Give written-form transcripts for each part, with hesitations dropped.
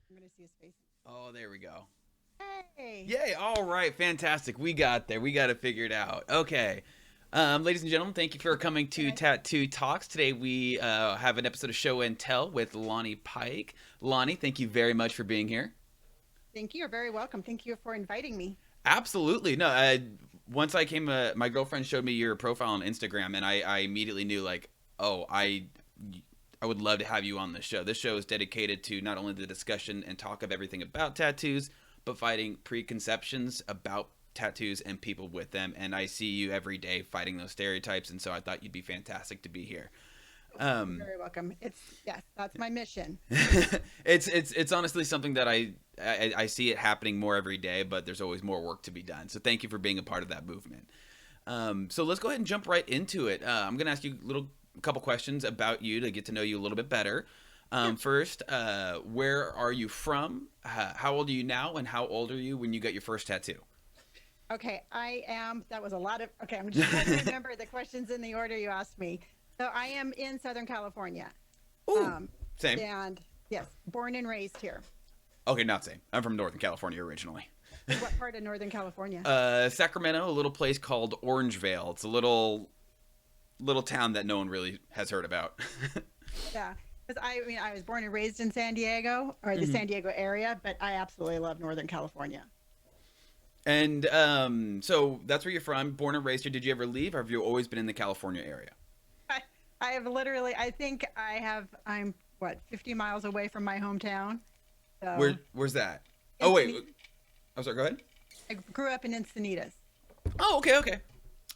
I'm gonna see his face. Oh, there we go. Hey. Yay! All right, fantastic. We got there. We got it figured out. Okay. Ladies and gentlemen, thank you for coming to Okay. Tattoo Talks. Today we have an episode of Show and Tell with Lonnie Pike. Lonnie, thank you very much for being here. Thank you. You're very welcome. Thank you for inviting me. Absolutely. No, once I came, my girlfriend showed me your profile on Instagram, and I immediately knew, like, oh, I would love to have you on this show. This show is dedicated to not only the discussion and talk of everything about tattoos, but fighting preconceptions about tattoos and people with them. And I see you every day fighting those stereotypes, and so I thought you'd be fantastic to be here. You're Um, very welcome. It's yes, that's my mission. it's honestly something that I see it happening more every day, but there's always more work to be done. So thank you for being a part of that movement. So let's go ahead and jump right into it. I'm gonna ask you a couple questions about you to get to know you a little bit better. Yeah. First, where are you from? How old are you now, and how old are you when you got your first tattoo? Okay. I am. That was a lot of. Okay. I'm just trying to remember the questions in the order you asked me. So I am in Southern California. Ooh, Um, same. and yes, born and raised here. Okay, not same. I'm from Northern California originally. What part of Northern California? Sacramento, a little place called Orangevale. It's a little town that no one really has heard about. Yeah. Because I mean, I was born and raised in San Diego or the Mhm. San Diego area, but I absolutely love Northern California. And so that's where you're from, born and raised here. Did you ever leave, or have you always been in the California area? I, I have literally, I think I'm what, 50 miles away from my hometown. So, Where's that? Oh wait, Encinitas, I'm sorry. Go ahead. I grew up in Encinitas. Oh, okay, okay.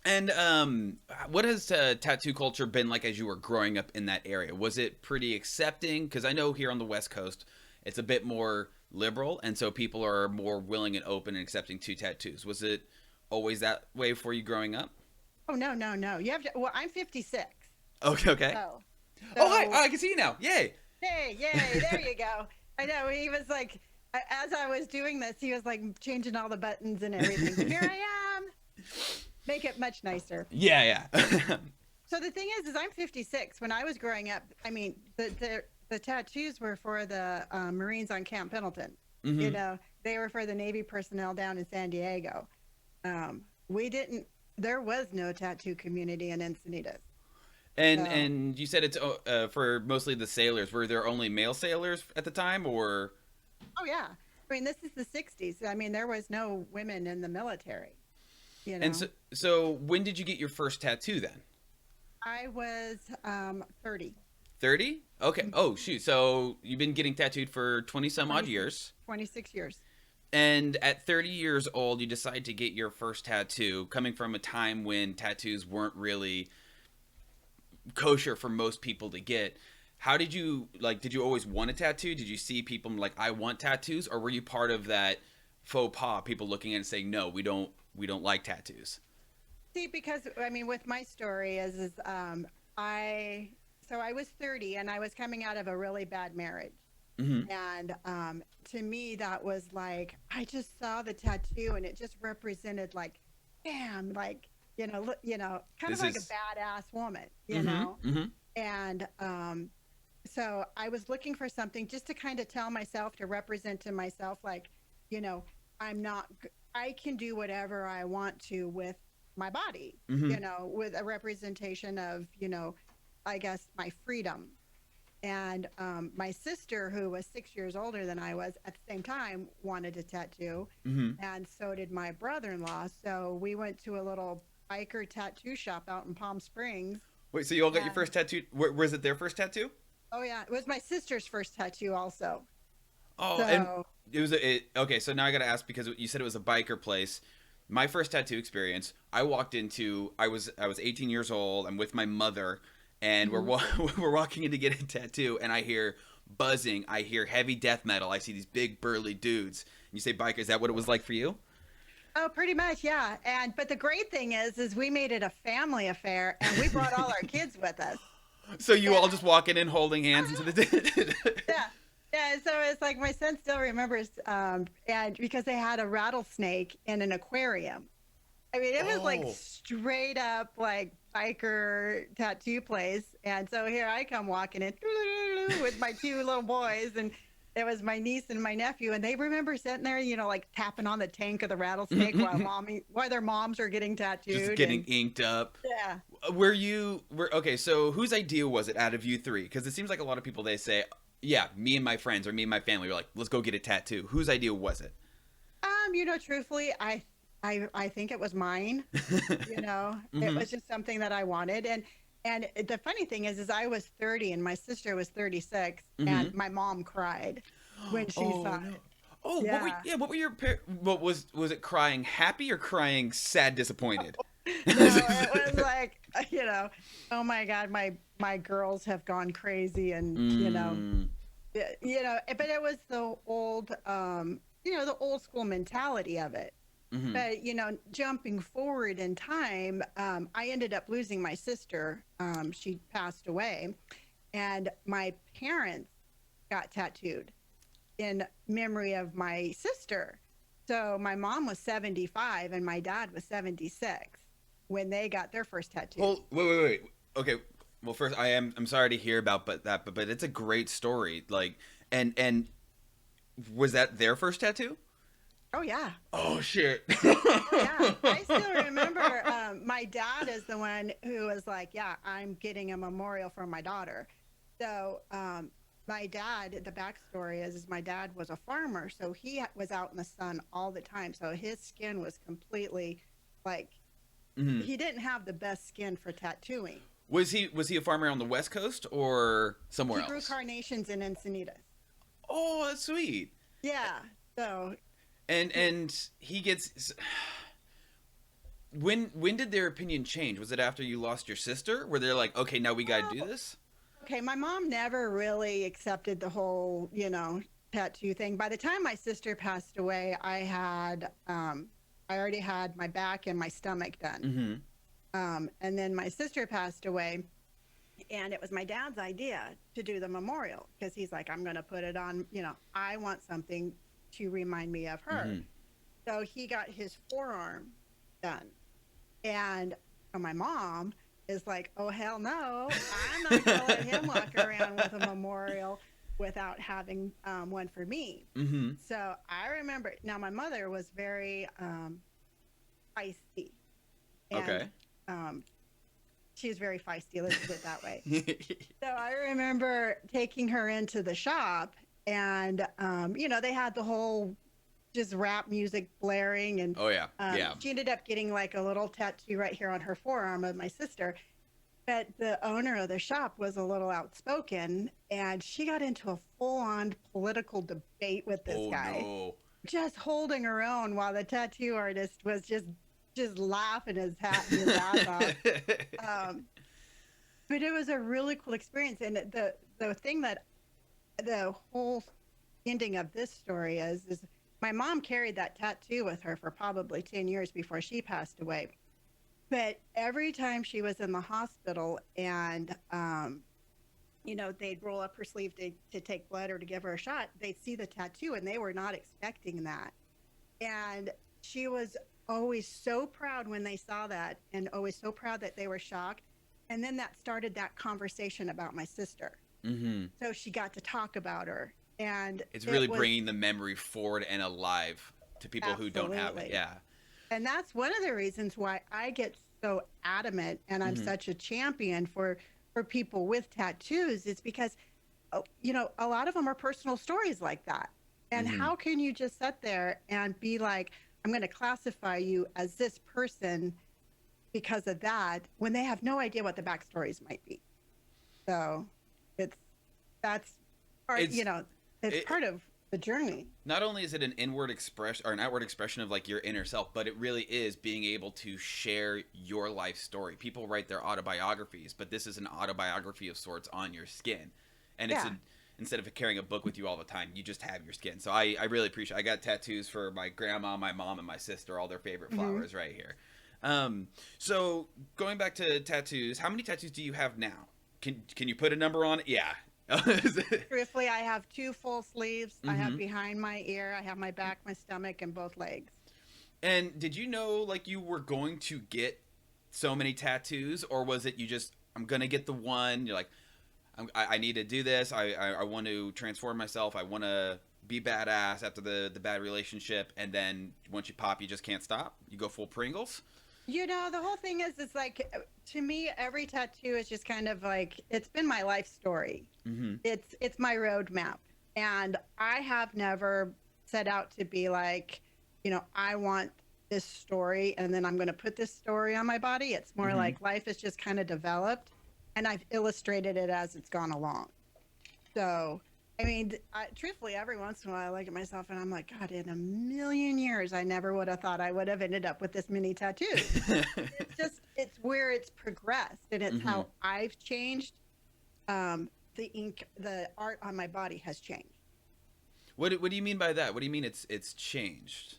And what has tattoo culture been like as you were growing up in that area? Was it pretty accepting? Because I know here on the West Coast, it's a bit more liberal, and so people are more willing and open and accepting to tattoos. Was it always that way for you growing up? Oh, no, no, no. You have to, well, I'm 56. Okay, okay. So, Oh, hi. so, Oh, I can see you now. Yay. hey, yay, there you go. I know. He was like, as I was doing this, he was like changing all the buttons and everything. But here I am. Make it much nicer. Yeah, yeah. So the thing is I'm 56. When I was growing up, I mean, the tattoos were for the Marines on Camp Pendleton. You hmm know, they were for the Navy personnel down in San Diego. We didn't. There was no tattoo community in Encinitas. So, And you said it's for mostly the sailors. Were there only male sailors at the time, or oh yeah. I mean, this is the 60s. I mean, there was no women in the military. You and know, so when did you get your first tattoo then? I was 30, 30? Okay. Oh, shoot. So you've been getting tattooed for 20 some odd 26, years. 26 years. And at 30 years old, you decide to get your first tattoo, coming from a time when tattoos weren't really kosher for most people to get. How did you, like, did you always want a tattoo? Did you see people like, I want tattoos? Or were you part of that faux pas, people looking at it and saying, no, we don't like tattoos? See, because I mean, with my story is I so I was 30 and I was coming out of a really bad marriage, hmm and to me that was like I just saw the tattoo and it just represented like, bam, like kind of This like a is, badass woman, hmm hmm and so I was looking for something just to kind of tell myself to represent to myself like, you know, I'm not. I can do whatever I want to with my body, hmm with a representation of, I guess my freedom. And my sister, who was 6 years older than I was at the same time, wanted a tattoo, hmm and so did my brother-in-law. So we went to a little biker tattoo shop out in Palm Springs. Wait, so you all got your And first tattoo? Was it their first tattoo? oh yeah, it was my sister's first tattoo also. Oh, and So okay. So now I gotta ask because you said it was a biker place. My first tattoo experience, I walked into. I was 18 years old. I'm with my mother, and mhm. we're walking in to get a tattoo, and I hear buzzing. I hear heavy death metal. I see these big burly dudes. And you say biker? Is that what it was like for you? Oh, pretty much, yeah. And but the great thing is we made it a family affair, and we brought all our kids with us. So you all Yeah, just walking in holding hands into the. yeah, yeah. So it's like my son still remembers, and because they had a rattlesnake in an aquarium. I mean, it was like Oh. straight up like biker tattoo place, and so here I come walking in with my two little boys, and it was my niece and my nephew, and they remember sitting there, like tapping on the tank of the rattlesnake while their moms are getting Just tattooed, getting and inked up. yeah. Okay, so whose idea was it out of you three? Because it seems like a lot of people, they say, yeah, me and my friends or me and my family were like, let's go get a tattoo. Whose idea was it? Truthfully, I think it was mine. It Hmm. was just something that I wanted, and the funny thing is I was 30 and my sister was 36, Hmm. and my mom cried when she Oh saw no. it. Oh, Yeah. what were your what was it, crying happy or crying sad disappointed? No, it was like, oh my God, my girls have gone crazy, and Mm. but it was the old school mentality of it. Hmm. But jumping forward in time, I ended up losing my sister. She passed away, and my parents got tattooed in memory of my sister. So my mom was 75 and my dad was 76 when they got their first tattoos. Hold, wait. Okay. Well, first, I'm sorry to hear about but it's a great story. Like, and was that their first tattoo? Oh yeah. Oh shit. Oh yeah, I still remember. My dad is the one who was like, "Yeah, I'm getting a memorial for my daughter." So, my dad, the backstory is my dad was a farmer, so he was out in the sun all the time. So his skin was completely like Hmm. he didn't have the best skin for tattooing. Was he a farmer on the West Coast or somewhere He grew else? carnations in Encinitas. Oh, that's sweet. Yeah. So And he gets. When did their opinion change? Was it after you lost your sister? Where they're like, okay, now we gotta do well, this? okay, my mom never really accepted the whole, tattoo thing. By the time my sister passed away, I already had my back and my stomach done. Mm-hmm. And then my sister passed away, and it was my dad's idea to do the memorial because he's like, I'm going to put it on, I want something to remind me of her. Mm-hmm. So he got his forearm done. And my mom is like, oh, hell no. I'm not going to let him walk around with a memorial without having one for me. Mm-hmm. So I remember now my mother was very feisty. And Okay. um, she was very feisty, let's put it that way. So I remember taking her into the shop, and, they had the whole just rap music blaring, and Oh yeah. Yeah. she ended up getting like a little tattoo right here on her forearm of my sister. But the owner of the shop was a little outspoken, and she got into a full-on political debate with this Oh guy, no. just holding her own while the tattoo artist was just laughing his ass off. Um, but it was a really cool experience, and the thing that the whole ending of this story is my mom carried that tattoo with her for probably 10 years before she passed away. But every time she was in the hospital, and they'd roll up her sleeve to take blood or to give her a shot, they'd see the tattoo, and they were not expecting that. And she was always so proud when they saw that, and always so proud that they were shocked. And then that started that conversation about my sister. Mm-hmm. So she got to talk about her, and It's it really was bringing the memory forward and alive to people who don't have it. absolutely. Yeah. And that's one of the reasons why I get so adamant and I'm Mm-hmm. such a champion for people with tattoos, is because a lot of them are personal stories like that. And Mm-hmm. how can you just sit there and be like, I'm going to classify you as this person because of that, when they have no idea what the backstories might be? So it's that's part, It's it's it, part of the journey. not only is it an inward expression or an outward expression of like your inner self, but it really is being able to share your life story. People write their autobiographies, but this is an autobiography of sorts on your skin, and Yeah. instead of carrying a book with you all the time, you just have your skin. So I really appreciate. I got tattoos for my grandma, my mom, and my sister, all their favorite Hmm. flowers right here. So going back to tattoos, how many tattoos do you have now? Can you put a number on it? Yeah. Truthfully, I have two full sleeves. I have Mm-hmm. behind my ear, I have my back, my stomach, and both legs. And did you know like you were going to get so many tattoos, or was it you just I'm gonna get the one? You're like, I need to do this. I want to transform myself. I want to be badass after the bad relationship, and then once you pop, you just can't stop. You go full Pringles. The whole thing is, it's like, to me, every tattoo is just kind of like, it's been my life story. Mm-hmm. It's my roadmap. And I have never set out to be like, I want this story and then I'm going to put this story on my body. It's more Mm-hmm. like life is just kind of developed and I've illustrated it as it's gone along. So, I mean, truthfully, every once in a while, I look at myself and I'm like, God, in a million years, I never would have thought I would have ended up with this many tattoos. It's where it's progressed and it's Mm-hmm. how I've changed. The ink, the art on my body has changed. What do you mean by that? What do you mean it's changed?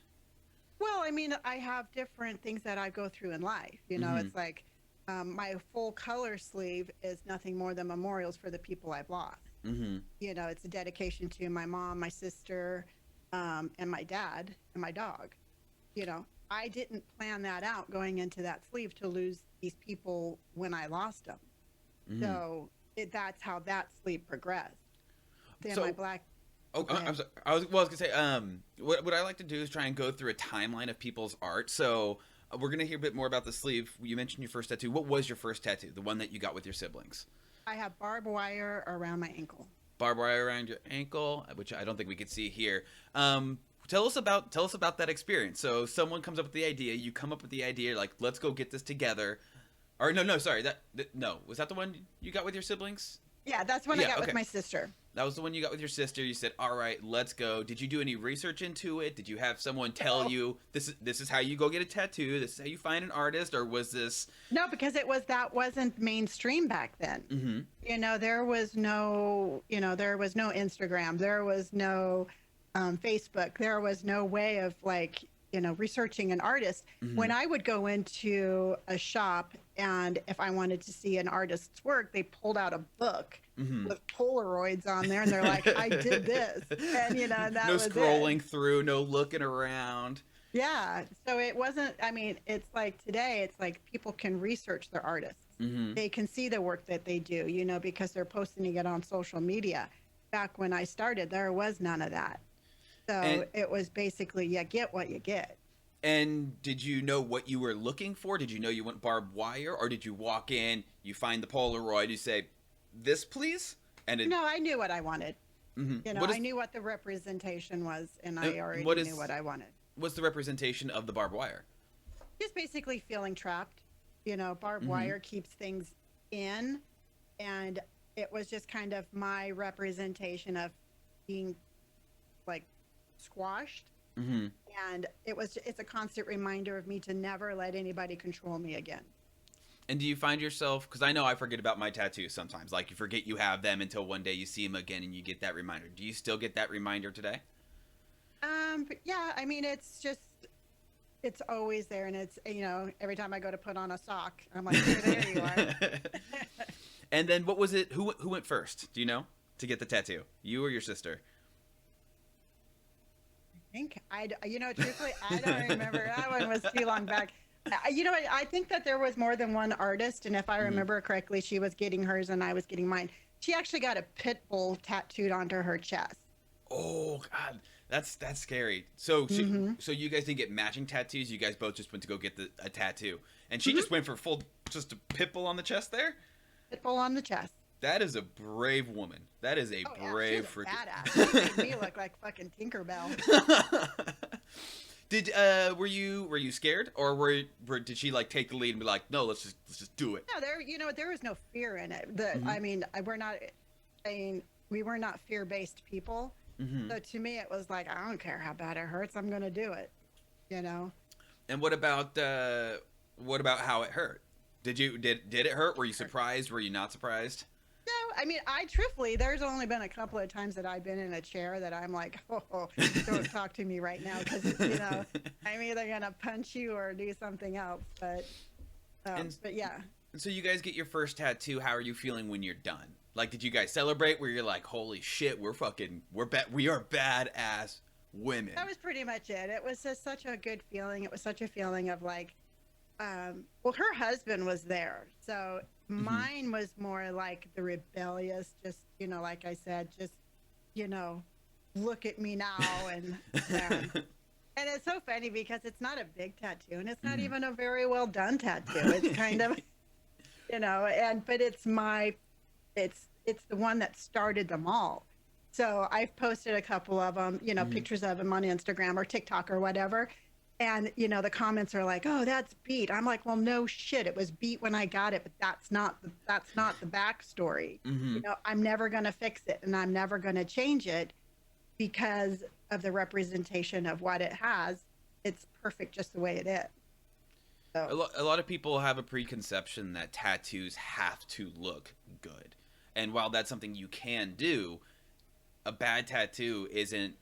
Well, I mean, I have different things that I go through in life. Mm-hmm. It's like my full color sleeve is nothing more than memorials for the people I've lost. Mm-hmm. It's a dedication to my mom, my sister, and my dad and my dog. I didn't plan that out going into that sleeve to lose these people when I lost them. Mm-hmm. So that's how that sleeve progressed. Then So my black. Oh, Go ahead. I'm sorry. I was gonna say, what I like to do is try and go through a timeline of people's art. So we're gonna hear a bit more about the sleeve. You mentioned your first tattoo. What was your first tattoo? The one that you got with your siblings? I have barbed wire around my ankle. Barbed wire around your ankle, which I don't think we could see here. Tell us about that experience. So someone comes up with the idea. You come up with the idea, like let's go get this together. Or no, sorry, no, was that the one you got with your siblings? Yeah, that's when I Yeah, got okay. with my sister. That was the one you got with your sister. You said, "All right, let's go." Did you do any research into it? Did you have someone tell Oh, you this is how you go get a tattoo? This is how you find an artist, or was this? no, because that wasn't mainstream back then. Mm-hmm. There was no Instagram, there was no Facebook, there was no way of like, researching an artist. Mm-hmm. When I would go into a shop and if I wanted to see an artist's work, they pulled out a book Mm-hmm. with Polaroids on there and they're like, I did this. And, and that No was it. scrolling through, no looking around. Yeah. So it wasn't, I mean, it's like today, it's like people can research their artists. Mm-hmm. They can see the work that they do, because they're posting it on social media. Back when I started, there was none of that. So And it was basically, you get what you get. and did you know what you were looking for? Did you know you want barbed wire, or did you walk in, you find the Polaroid, you say, "This, please," and it. No, I knew what I wanted. Mm-hmm. I knew what the representation was, and I already what knew is what I wanted. what's the representation of the barbed wire? Just basically feeling trapped. Barbed Mm-hmm. wire keeps things in, and it was just kind of my representation of being like squashed. Mm-hmm. And it's a constant reminder of me to never let anybody control me again. And do you find yourself, because I know I forget about my tattoos sometimes, like you forget you have them until one day you see them again and you get that reminder. Do you still get that reminder today? But yeah, I mean, it's always there, and it's every time I go to put on a sock, I'm like, "Hey, there you are." And then what was it? Who went first? Do you know, to get the tattoo? You or your sister? Truthfully, I don't remember. That one was too long back. I think that there was more than one artist, and if I Mm-hmm. remember correctly, she was getting hers and I was getting mine. She actually got a pit bull tattooed onto her chest. Oh God, that's scary. So Mm-hmm. so you guys didn't get matching tattoos. You guys both just went to go get a tattoo, and she Mm-hmm. just went for full, just a pit bull on the chest there. Pit bull on the chest. That is a brave woman. That is a Oh yeah, brave she's a freaking. badass. She made me look like fucking Tinkerbell. Did were you scared, or did she like take the lead and be like, no, let's just do it? No, there was no fear in it. Mm-hmm. I mean, we were not fear-based people. Mm-hmm. So to me, it was like, I don't care how bad it hurts. I'm going to do it. And what about how it hurt? Did it hurt? Were you surprised? Were you not surprised? No, I mean, truthfully, there's only been a couple of times that I've been in a chair that I'm like, oh, don't talk to me right now, because I'm either gonna punch you or do something else. But yeah. So you guys get your first tattoo. How are you feeling when you're done? Like, did you guys celebrate? Where you're like, holy shit, we are badass women. That was pretty much it. It was just such a good feeling. It was such a feeling of like, Well, her husband was there. So Hmm. mine was more like the rebellious, just, like I said, just, you know, look at me now. And it's so funny because it's not a big tattoo and it's not Hmm. even a very well done tattoo. It's kind of, but it's the one that started them all. So I've posted a couple of them, Hmm. pictures of them on Instagram or TikTok or whatever. And the comments are like, "Oh, that's beat." I'm like, "Well, no shit. It was beat when I got it, but that's not the backstory. Hmm. I'm never going to fix it and I'm never going to change it because of the representation of what it has. It's perfect just the way it is." So, A lot of people have a preconception that tattoos have to look good. And while that's something you can do, a bad tattoo isn't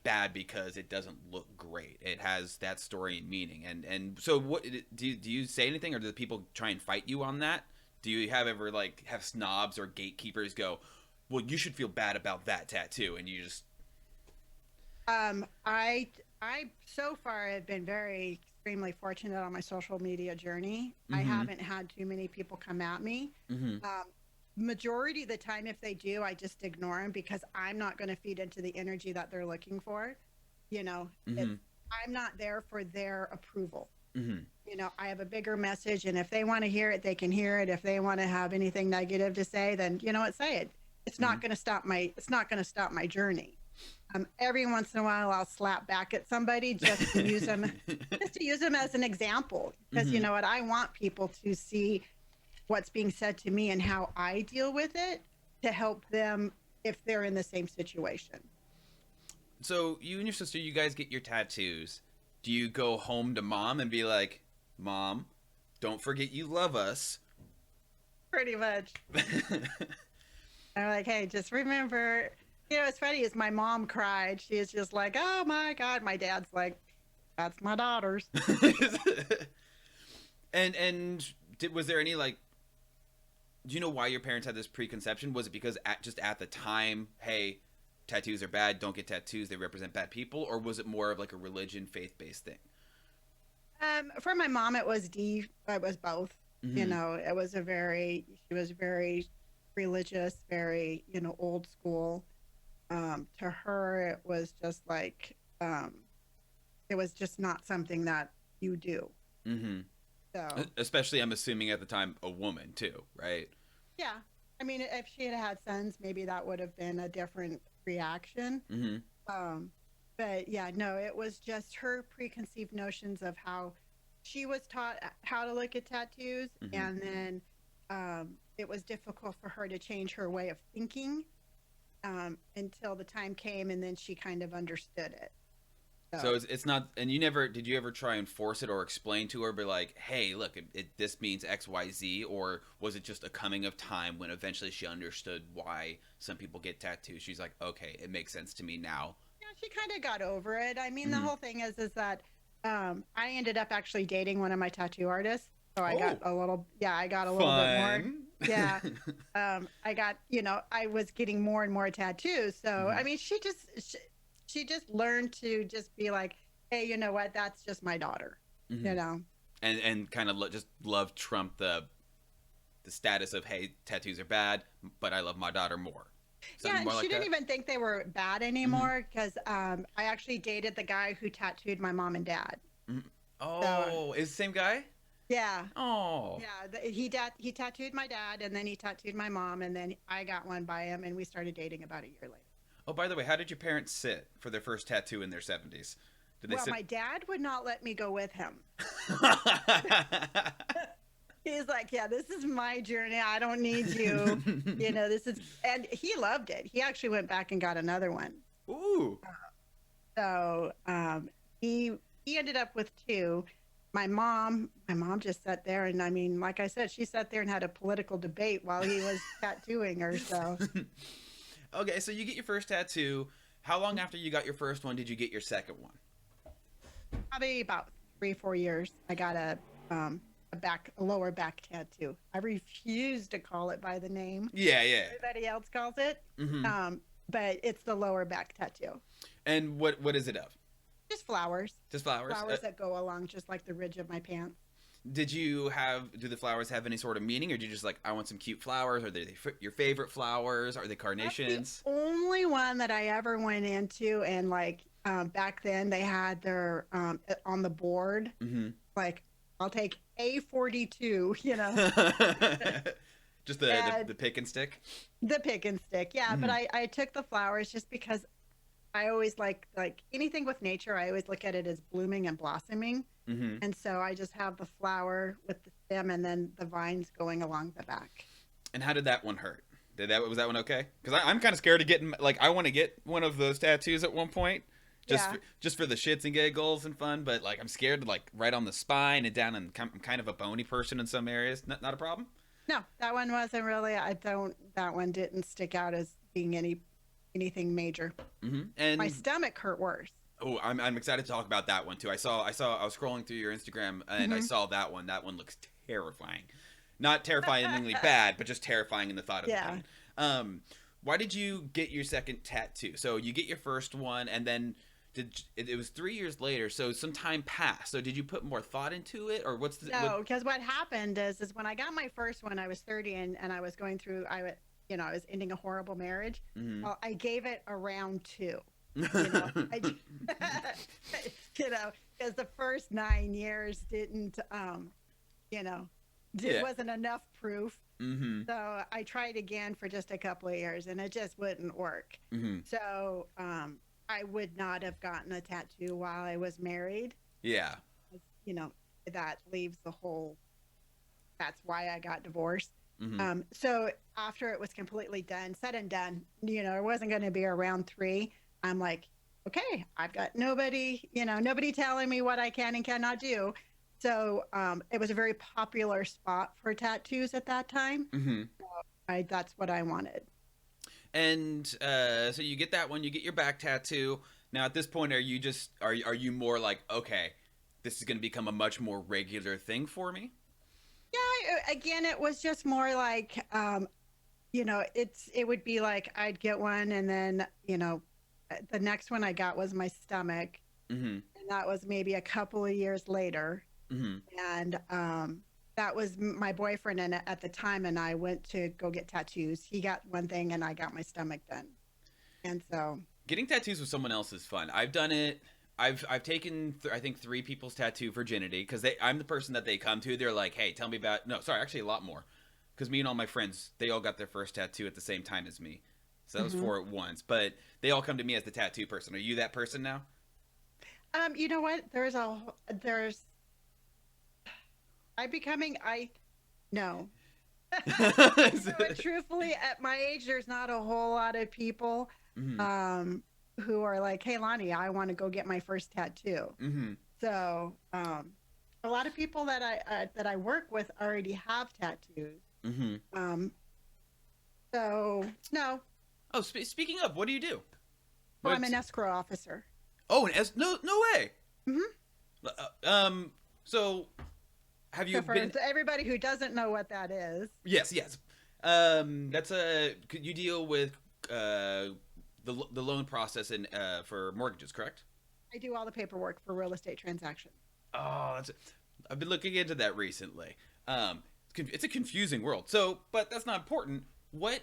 bad because it doesn't look great. It has that story and meaning. And so what do you say anything, or do the people try and fight you on that? Do you have ever like have snobs or gatekeepers go, "Well, you should feel bad about that tattoo," and you just I so far have been very extremely fortunate on my social media journey. I mm-hmm. haven't had too many people come at me. Mm-hmm. Um, Majority of the time, if they do, I just ignore them because I'm not going to feed into the energy that they're looking for. You know, it's Mm-hmm. I'm not there for their approval. Mm-hmm. I have a bigger message, and if they want to hear it, they can hear it. If they want to have anything negative to say, then what, say it. Mm-hmm. It's not going to stop my journey. Every once in a while, I'll slap back at somebody just to use them as an example, because you Mm-hmm. know what, I want people to see what's being said to me and how I deal with it to help them if they're in the same situation. So you and your sister, you guys get your tattoos. Do you go home to mom and be like, "Mom, don't forget you love us"? Pretty much. I'm like, hey, just remember. It's funny is my mom cried. She is just like, oh my God. My dad's like, that's my daughter's. Was there any like? Do you know why your parents had this preconception? Was it because just at the time, hey, tattoos are bad, don't get tattoos, they represent bad people, or was it more of like a religion, faith based thing? For my mom, it was both. Mm-hmm. She was very religious, very, old school. To her, it was just not something that you do. Mm-hmm. So, Especially, I'm assuming at the time, a woman too, right? yeah. I mean, if she had had sons, maybe that would have been a different reaction. Mm-hmm. Um, but yeah, no, it was just her preconceived notions of how she was taught how to look at tattoos, Mm-hmm. and then it was difficult for her to change her way of thinking until the time came, and then she kind of understood it. So So, it's not, and you never did you ever try and force it or explain to her, be like, hey, look, this means X, Y, Z, or was it just a coming of time when eventually she understood why some people get tattoos? She's like, okay, it makes sense to me now. yeah, she kind of got over it. I mean, the Mm-hmm. whole thing is that I ended up actually dating one of my tattoo artists, so Oh, I got a little bit more. fun. Yeah, I got, I was getting more and more tattoos. So, Mm-hmm. I mean, she just learned to just be like, hey, you know what? That's just my daughter, Mm-hmm. you know? And kind of just love trump the status of, hey, tattoos are bad, but I love my daughter more. Yeah. Something And more she like didn't that. even think they were bad Mm-hmm. anymore because I actually dated the guy who tattooed my mom and dad. Mm-hmm. So, Oh, is the same guy? yeah. Oh. Yeah, he tattooed my dad, and then he tattooed my mom, and then I got one by him, and we started dating about a year later. Oh, by the way, how did your parents sit for their first tattoo in their 70s? Did they Well, sit? my dad would not let me go with him. He's like, "Yeah, this is my journey. I don't need you. This is," and he loved it. He actually went back and got another one. Ooh. So he ended up with two. My mom just sat there, and I mean, like I said, she sat there and had a political debate while he was tattooing her. So Okay, so you get your first tattoo. How long after you got your first one did you get your second one? probably about 3 4 years, I got a lower back tattoo. I refuse to call it by the name Yeah, yeah. everybody else calls it, Mm-hmm. um, but it's the lower back tattoo. And what is it of? Just flowers, Just flowers? flowers that go along just like the ridge of my pants. Do the flowers have any sort of meaning, or do you just like, I want some cute flowers? Are they your favorite flowers? Are they That's the carnations? only one that I ever went into, and like back then they had their on the board. Mm-hmm. Like, I'll take A42, Just and the pick and stick. the pick and stick. Yeah, but Mm-hmm. I took the flowers just because I always like anything with nature. I always look at it as blooming and blossoming, Mm-hmm. and so I just have the flower with the stem and then the vines going along the back. And how did that one hurt? Was that one okay? Because I'm kind of scared of getting, like, I want to get one of those tattoos at one point, Yeah. just for the shits and giggles and fun. But like, I'm scared to, like, right on the spine and down, and I'm kind of a bony person in some areas. Not a problem. No, that one wasn't really. I don't. That one didn't stick out as being anything major. Mm-hmm. My And stomach hurt worse. oh, I'm excited to talk about that one too. I was scrolling through your Instagram and I Hmm. saw that one. That one looks terrifying. Not terrifyingly bad, but just terrifying in the thought of the Yeah. pain. Why did you get your second tattoo? So you get your first one, and then it was 3 years later. So some time passed. So did you put more thought into it, or what's the No, what? because what happened is when I got my first one, I was 30, and I was going through. I was ending a horrible marriage. Mm-hmm. Well, I gave it a round two. You know, I, because the first 9 years didn't, you know, it Yeah. wasn't enough proof. Mm-hmm. So I tried again for just a couple of years, and it just wouldn't work. Mm-hmm. So I would not have gotten a tattoo while I was married. Yeah. You know, that leaves the whole. That's why I got divorced. Mm-hmm. So after it was completely done, said and done, it wasn't going to be a round three. I'm like, okay, I've got nobody telling me what I can and cannot do. So it was a very popular spot for tattoos at that time. Mm-hmm. That's what I wanted. And so you get that one, you get your back tattoo. Now at this point, are you more like, okay, this is going to become a much more regular thing for me? Yeah, again, it was just more like, it would be like I'd get one, and then the next one I got was my stomach, Mm-hmm. and that was maybe a couple of years later. Mm-hmm. And that was my boyfriend, and at the time, and I went to go get tattoos. He got one thing, and I got my stomach done. And so, Getting tattoos with someone else is fun. I've done it. I've taken I think three people's tattoo virginity because I'm the person that they come to. They're like, hey, tell me about. No, sorry, actually a lot more, because me and all my friends, they all got their first tattoo at the same time as me. So that was mhm. four at once. But they all come to me as the tattoo person. Are you that person now? You know what? There's I becoming I no. Truthfully, at my age, there's not a whole lot of people Mm-hmm. who are like, "Hey, Lonnie, I want to go get my first tattoo." Mm-hmm. So, a lot of people that I work with already have tattoos. Mm-hmm. Um, so no, Oh, speaking of, what do you do? well, I'm What's, an escrow officer. oh, no way. Hmm. So have you So for been? everybody who doesn't know what that is, Yes, yes. That's a. Could you deal with the loan process and for mortgages, correct? I do all the paperwork for real estate transactions. Oh, I've been looking into that recently. It's a confusing world. So, but that's not important. What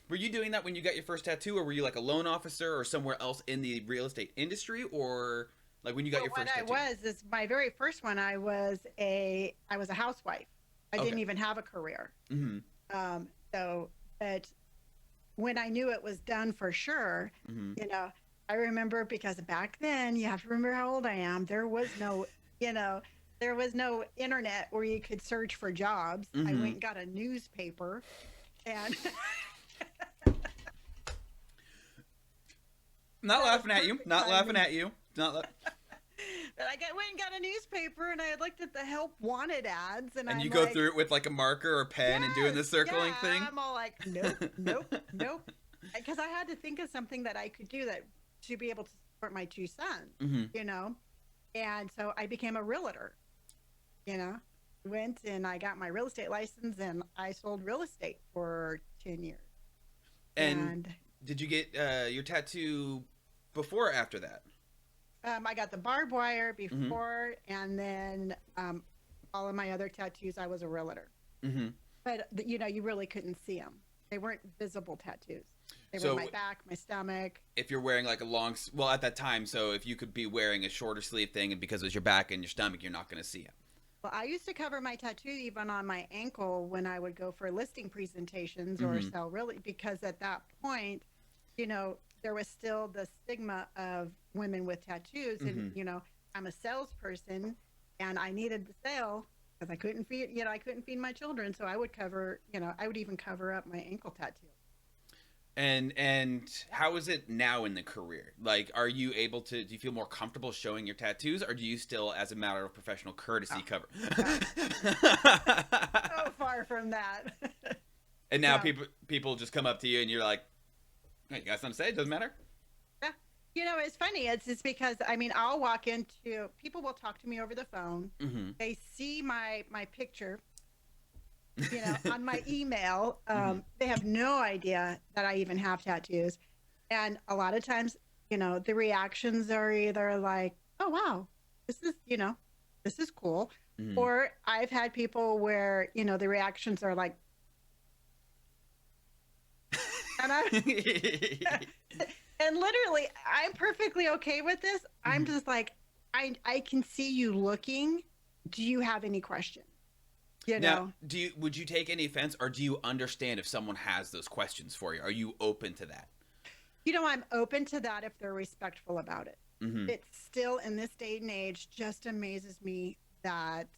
were you doing that when you got your first tattoo, or were you like a loan officer or somewhere else in the real estate industry, or like when you got So your what first I tattoo? was is my very first one. I was a housewife. I Okay. didn't even have a career. Mm-hmm. But when I knew it was done for sure, Mm-hmm. I remember because back then you have to remember how old I am. You know, there was no internet where you could search for jobs. I Mm-hmm. went and got a newspaper, and Not that was laughing at you. perfect Not laughing timing. at you. Not. But went and got a newspaper, and I looked at the help wanted ads, and And I'm you go like, through it with like a marker or pen and doing the circling yeah. thing. I'm all like, nope, nope, nope, because I had to think of something that I could do that to be able to support my two sons, Mm-hmm. and so I became a realtor. You know, went and I got my real estate license, and I sold real estate for 10 years. And And did you get your tattoo before or after that? I got the barbed wire Mm-hmm. before, and then all of my other tattoos, I was a realtor. Mm-hmm. But you really couldn't see them. They weren't visible tattoos. They were my So back, my stomach. if you're wearing like a long, well, at that time, so if you could be wearing a shorter sleeve thing, and because it's your back and your stomach, you're not going to see it. Well, I used to cover my tattoo even on my ankle when I would go for listing presentations or Mm-hmm. sell really, because at that point, there was still the stigma of women with tattoos. And, Mm-hmm. I'm a salesperson and I needed the sale because I couldn't feed my children. So I would even cover up my ankle tattoo. And how is it now in the career? Like, are you able to? Do you feel more comfortable showing your tattoos, or do you still, as a matter of professional courtesy, Oh, cover? no, so far from that. And now No. people just come up to you, and you're like, "Hey, you got something to say? It doesn't matter." Yeah. It's funny. It's because I'll walk into people will talk to me over the phone. Mm-hmm. They see my picture, on my email. Mm-hmm. They have no idea that I even have tattoos. And a lot of times, the reactions are either like, "Oh wow, this is, this is cool." Mm-hmm. Or I've had people where, the reactions are like, and I and literally, I'm perfectly okay with this. I'm Mm-hmm. just like, I can see you looking. Do you have any questions? You Now, know, would you take any offense, or do you understand if someone has those questions for you? Are you open to that? I'm open to that if they're respectful about it. Mm-hmm. It still, in this day and age, just amazes me that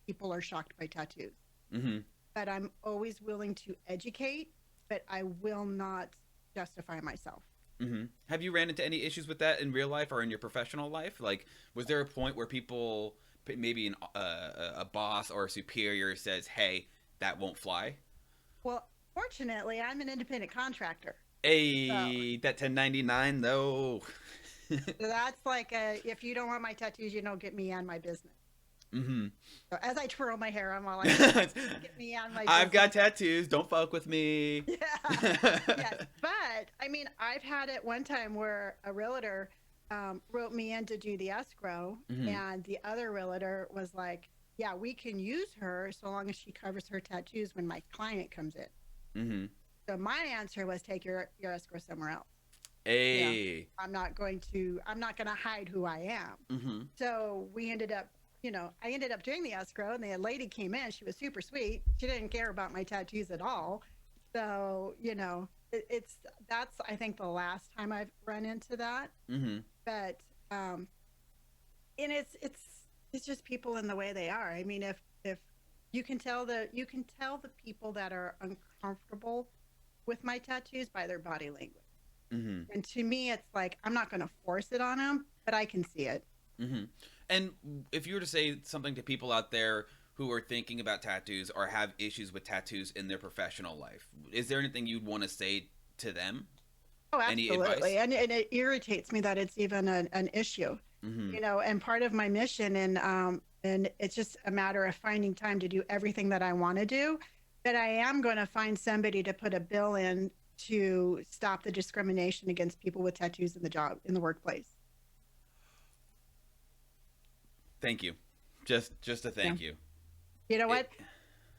people are shocked by tattoos. Mm-hmm. But I'm always willing to educate, but I will not justify myself. Mm-hmm. Have you ran into any issues with that in real life or in your professional life? Like, was there a point where people, maybe a boss or a superior, says, "Hey, that won't fly"? Well, fortunately, I'm an independent contractor. So Hey, that 1099 though. So that's like if you don't want my tattoos, you don't get me on my business. Mm-hmm. So as I twirl my hair, I'm all like, you don't get me on my I've got business. tattoos. Don't fuck with me. Yeah. Yes. But I've had it one time where a realtor wrote me in to do the escrow, Mm-hmm. and the other realtor was like, yeah, we can use her so long as she covers her tattoos when my client comes in. Mm-hmm. So my answer was take your escrow somewhere else. You know, Hey. I'm not going to hide who I am. Mm-hmm. So we ended up, I ended up doing the escrow, and the lady came in. She was super sweet. She didn't care about my tattoos at all. So, it's that's, I think, the last time I've run into that. Mm-hmm. But, and it's just people in the way they are. I mean, if you can tell the people that are uncomfortable with my tattoos by their body language. Mm-hmm. And to me, it's like, I'm not going to force it on them, but I can see it. Mm-hmm. And if you were to say something to people out there who are thinking about tattoos or have issues with tattoos in their professional life, is there anything you'd want to say to them? Oh, Any absolutely. advice? And it irritates me that it's even an issue, Mm-hmm. and part of my mission, and it's just a matter of finding time to do everything that I want to do. But I am going to find somebody to put a bill in to stop the discrimination against people with tattoos in the workplace. Thank you. Just a Yeah. thank you. You know It. what?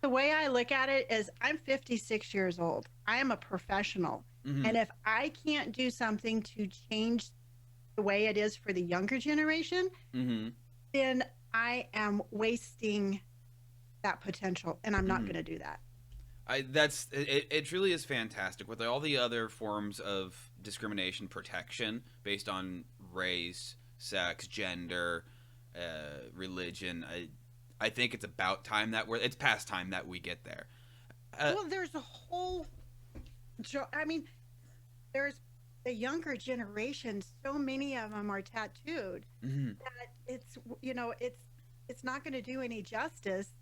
The way I look at it is I'm 56 years old. I am a professional. Mm-hmm. And if I can't do something to change the way it is for the younger generation, Mm-hmm. then I am wasting that potential, and I'm not Mm-hmm. going to do that. It truly is fantastic with all the other forms of discrimination protection based on race, sex, gender, religion. I think it's about time that it's past time that we get there. Uh, Well, there's a whole, I mean, there's the younger generation. So many of them are tattooed mhm, that it's not going to do any justice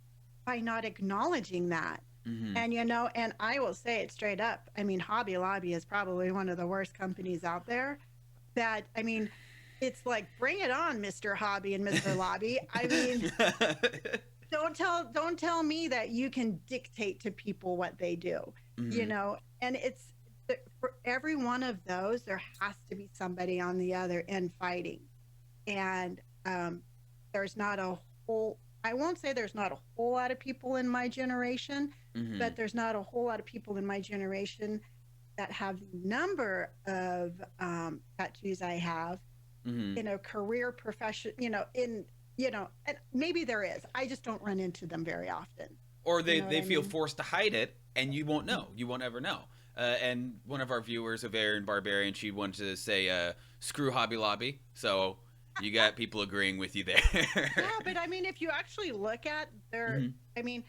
by not acknowledging that. mhm. And I will say it straight up. I mean, Hobby Lobby is probably one of the worst companies out there. It's like, bring it on, Mr. Hobby and Mr. Lobby. I mean, don't tell me that you can dictate to people what they do. Mhm. And for every one of those, there has to be somebody on the other end fighting. And there's not a whole, I won't say there's not a whole lot of people in my generation, Mm-hmm. but there's not a whole lot of people in my generation that have the number of tattoos I have Mm-hmm. in a career profession, and maybe there is. I just don't run into them very often. Or You they know what they I feel mean? forced to hide it, and you won't know. You won't ever know. And one of our viewers of Aaron Barbarian, she wanted to say, "Screw Hobby Lobby." So you got people agreeing with you Yeah, there. but I mean, if you actually look at their, Mm-hmm. I mean,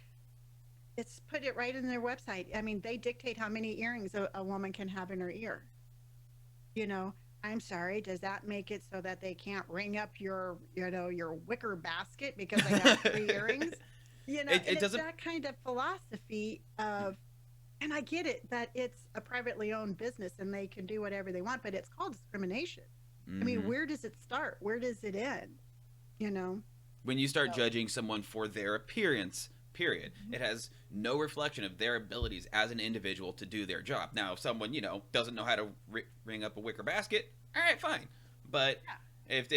it's put it right in their website. I mean, they dictate how many earrings a woman can have in her ear. You know, I'm sorry, does that make it so that they can't ring up your wicker basket because they have three earrings? And It it's doesn't. that kind of philosophy of, and I get it that it's a privately owned business and they can do whatever they want, but it's called discrimination. I mean, Mm-hmm. where does it start? Where does it end? You know? When you start So, judging someone for their appearance, period, mhm. it has no reflection of their abilities as an individual to do their job. Now, if someone doesn't know how to ring up a wicker basket, all right, fine. But Yeah. if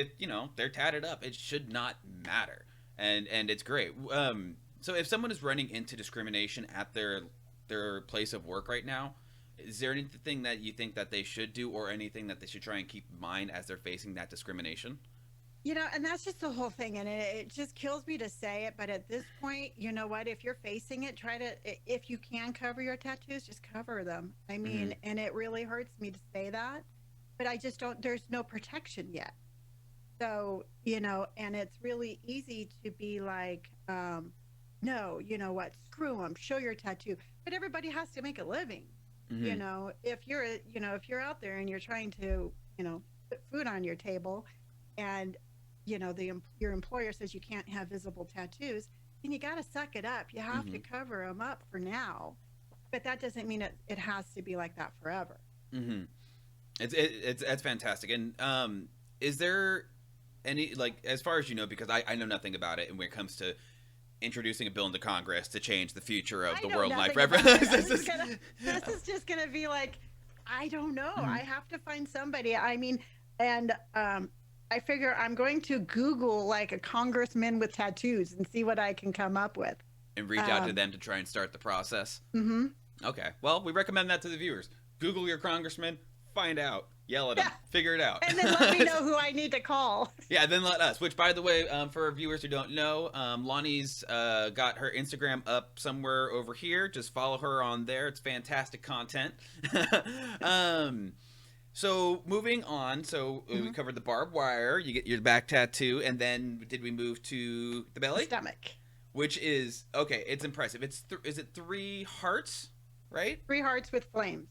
they're tatted up, it should not matter, and it's great. So if someone is running into discrimination at their place of work right now, is there anything that you think that they should do, or anything that they should try and keep in mind as they're facing that discrimination? And that's just the whole thing. And it just kills me to say it. But at this point, you know what? If you're facing it, if you can cover your tattoos, just cover them. I Mm-hmm. mean, and it really hurts me to say that, but I just don't, there's no protection yet. So, and it's really easy to be like, no, you know what? Screw them, show your tattoo. But everybody has to make a living. Mm-hmm. If you're out there and you're trying to, put food on your table and your employer says you can't have visible tattoos, then you got to suck it up. You have Mm-hmm. to cover them up for now, but that doesn't mean it has to be like that forever. Mm-hmm. It's that's fantastic. And is there any, like, as far as you know, because I know nothing about it, and when it comes to introducing a bill into Congress to change the future of I the know world and life nothing forever. about it. This is just gonna be like, I don't know. Mhm. I have to find somebody. I mean, and I figure I'm going to Google like a congressman with tattoos and see what I can come up with. And reach out to Um, them to try and start the process. mm-hmm. Okay, well, we recommend that to the viewers. Google your congressman, find out, yell at Yeah, him, figure it out. and then let me know who I need to call. Yeah, then let us. Which, by the way, for our viewers who don't know, Lonnie's got her Instagram up somewhere over here. Just follow her on there. It's fantastic content. um, so moving on. So we Mm-hmm. covered the barbed wire. You get your back tattoo, and then did we move to the The belly? stomach. Which is okay. It's impressive. Is it three hearts, right? Three hearts with flames.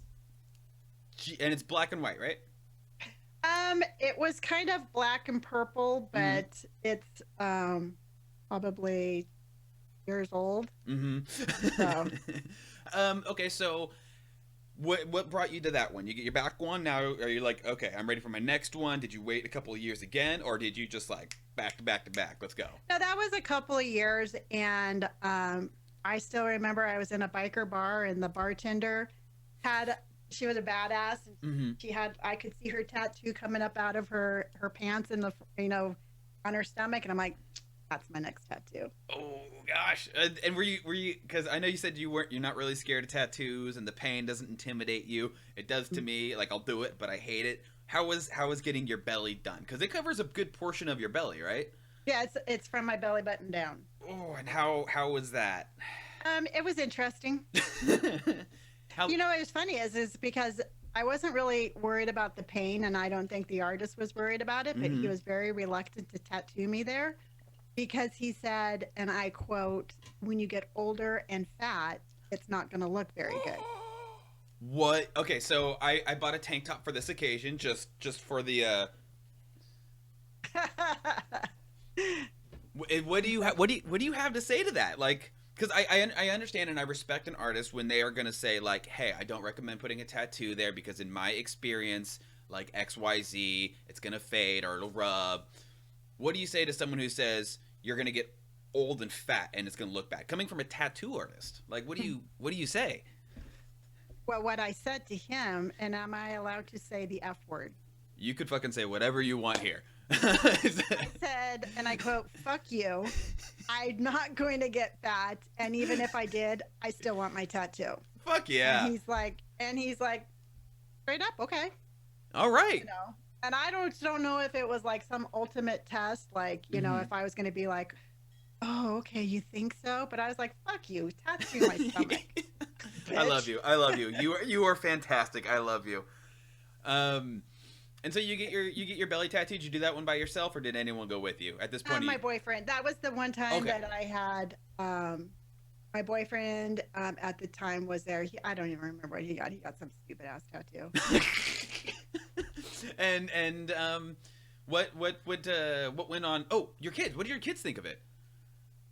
And it's black and white, right? It was kind of black and purple, Mm-hmm. but it's probably years old. So Mm-hmm. Okay, so what brought you to that one? You get your back one. Now are you like, okay, I'm ready for my next one? Did you wait a couple of years again, or did you just like back to back to back? Let's go. no, that was a couple of years, and I still remember I was in a biker bar, and the bartender had she was a badass, and Mm-hmm. I could see her tattoo coming up out of her pants and the on her stomach, and I'm like, that's my next tattoo. Oh gosh! And were you? Because I know you said you're not really scared of tattoos, and the pain doesn't intimidate you. It does to me. Like, I'll do it, but I hate it. How was getting your belly done? Because it covers a good portion of your belly, right? Yeah, it's from my belly button down. Oh, and how was that? It was interesting. How? It was funny is because I wasn't really worried about the pain, and I don't think the artist was worried about it, but he Mm-hmm. was very reluctant to tattoo me there because he said, and I quote, when you get older and fat, it's not going to look very good. What? Okay, so I bought a tank top for this occasion, just for the. What do you have? What do you have to say to that? Like, because I understand and I respect an artist when they are gonna say like, hey, I don't recommend putting a tattoo there because in my experience, like XYZ, it's gonna fade or it'll rub. What do you say to someone who says you're gonna get old and fat and it's gonna look bad? Coming from a tattoo artist, like, what do you say? Well, what I said to him, and am I allowed to say the F word? You could fucking say whatever you want here. I said, and I quote, "Fuck you. I'm not going to get fat, and even if I did, I still want my tattoo." Fuck And yeah. he's like, straight up, okay, All you right. know. And I don't know if it was like some ultimate test, like, Mm-hmm. if I was going to be like, "Oh, okay, you think so?" But I was like, "Fuck you, tattoo my stomach, I love bitch." you. I love you. You are fantastic. I love you. Um, and so you get your belly tattooed. Did you do that one by yourself, or did anyone go with you? At this point, My boyfriend. That was the one time okay. that I had. My boyfriend at the time was there. I don't even remember what he got. He got some stupid ass tattoo. And what went on? Oh, your kids. What did your kids think of it?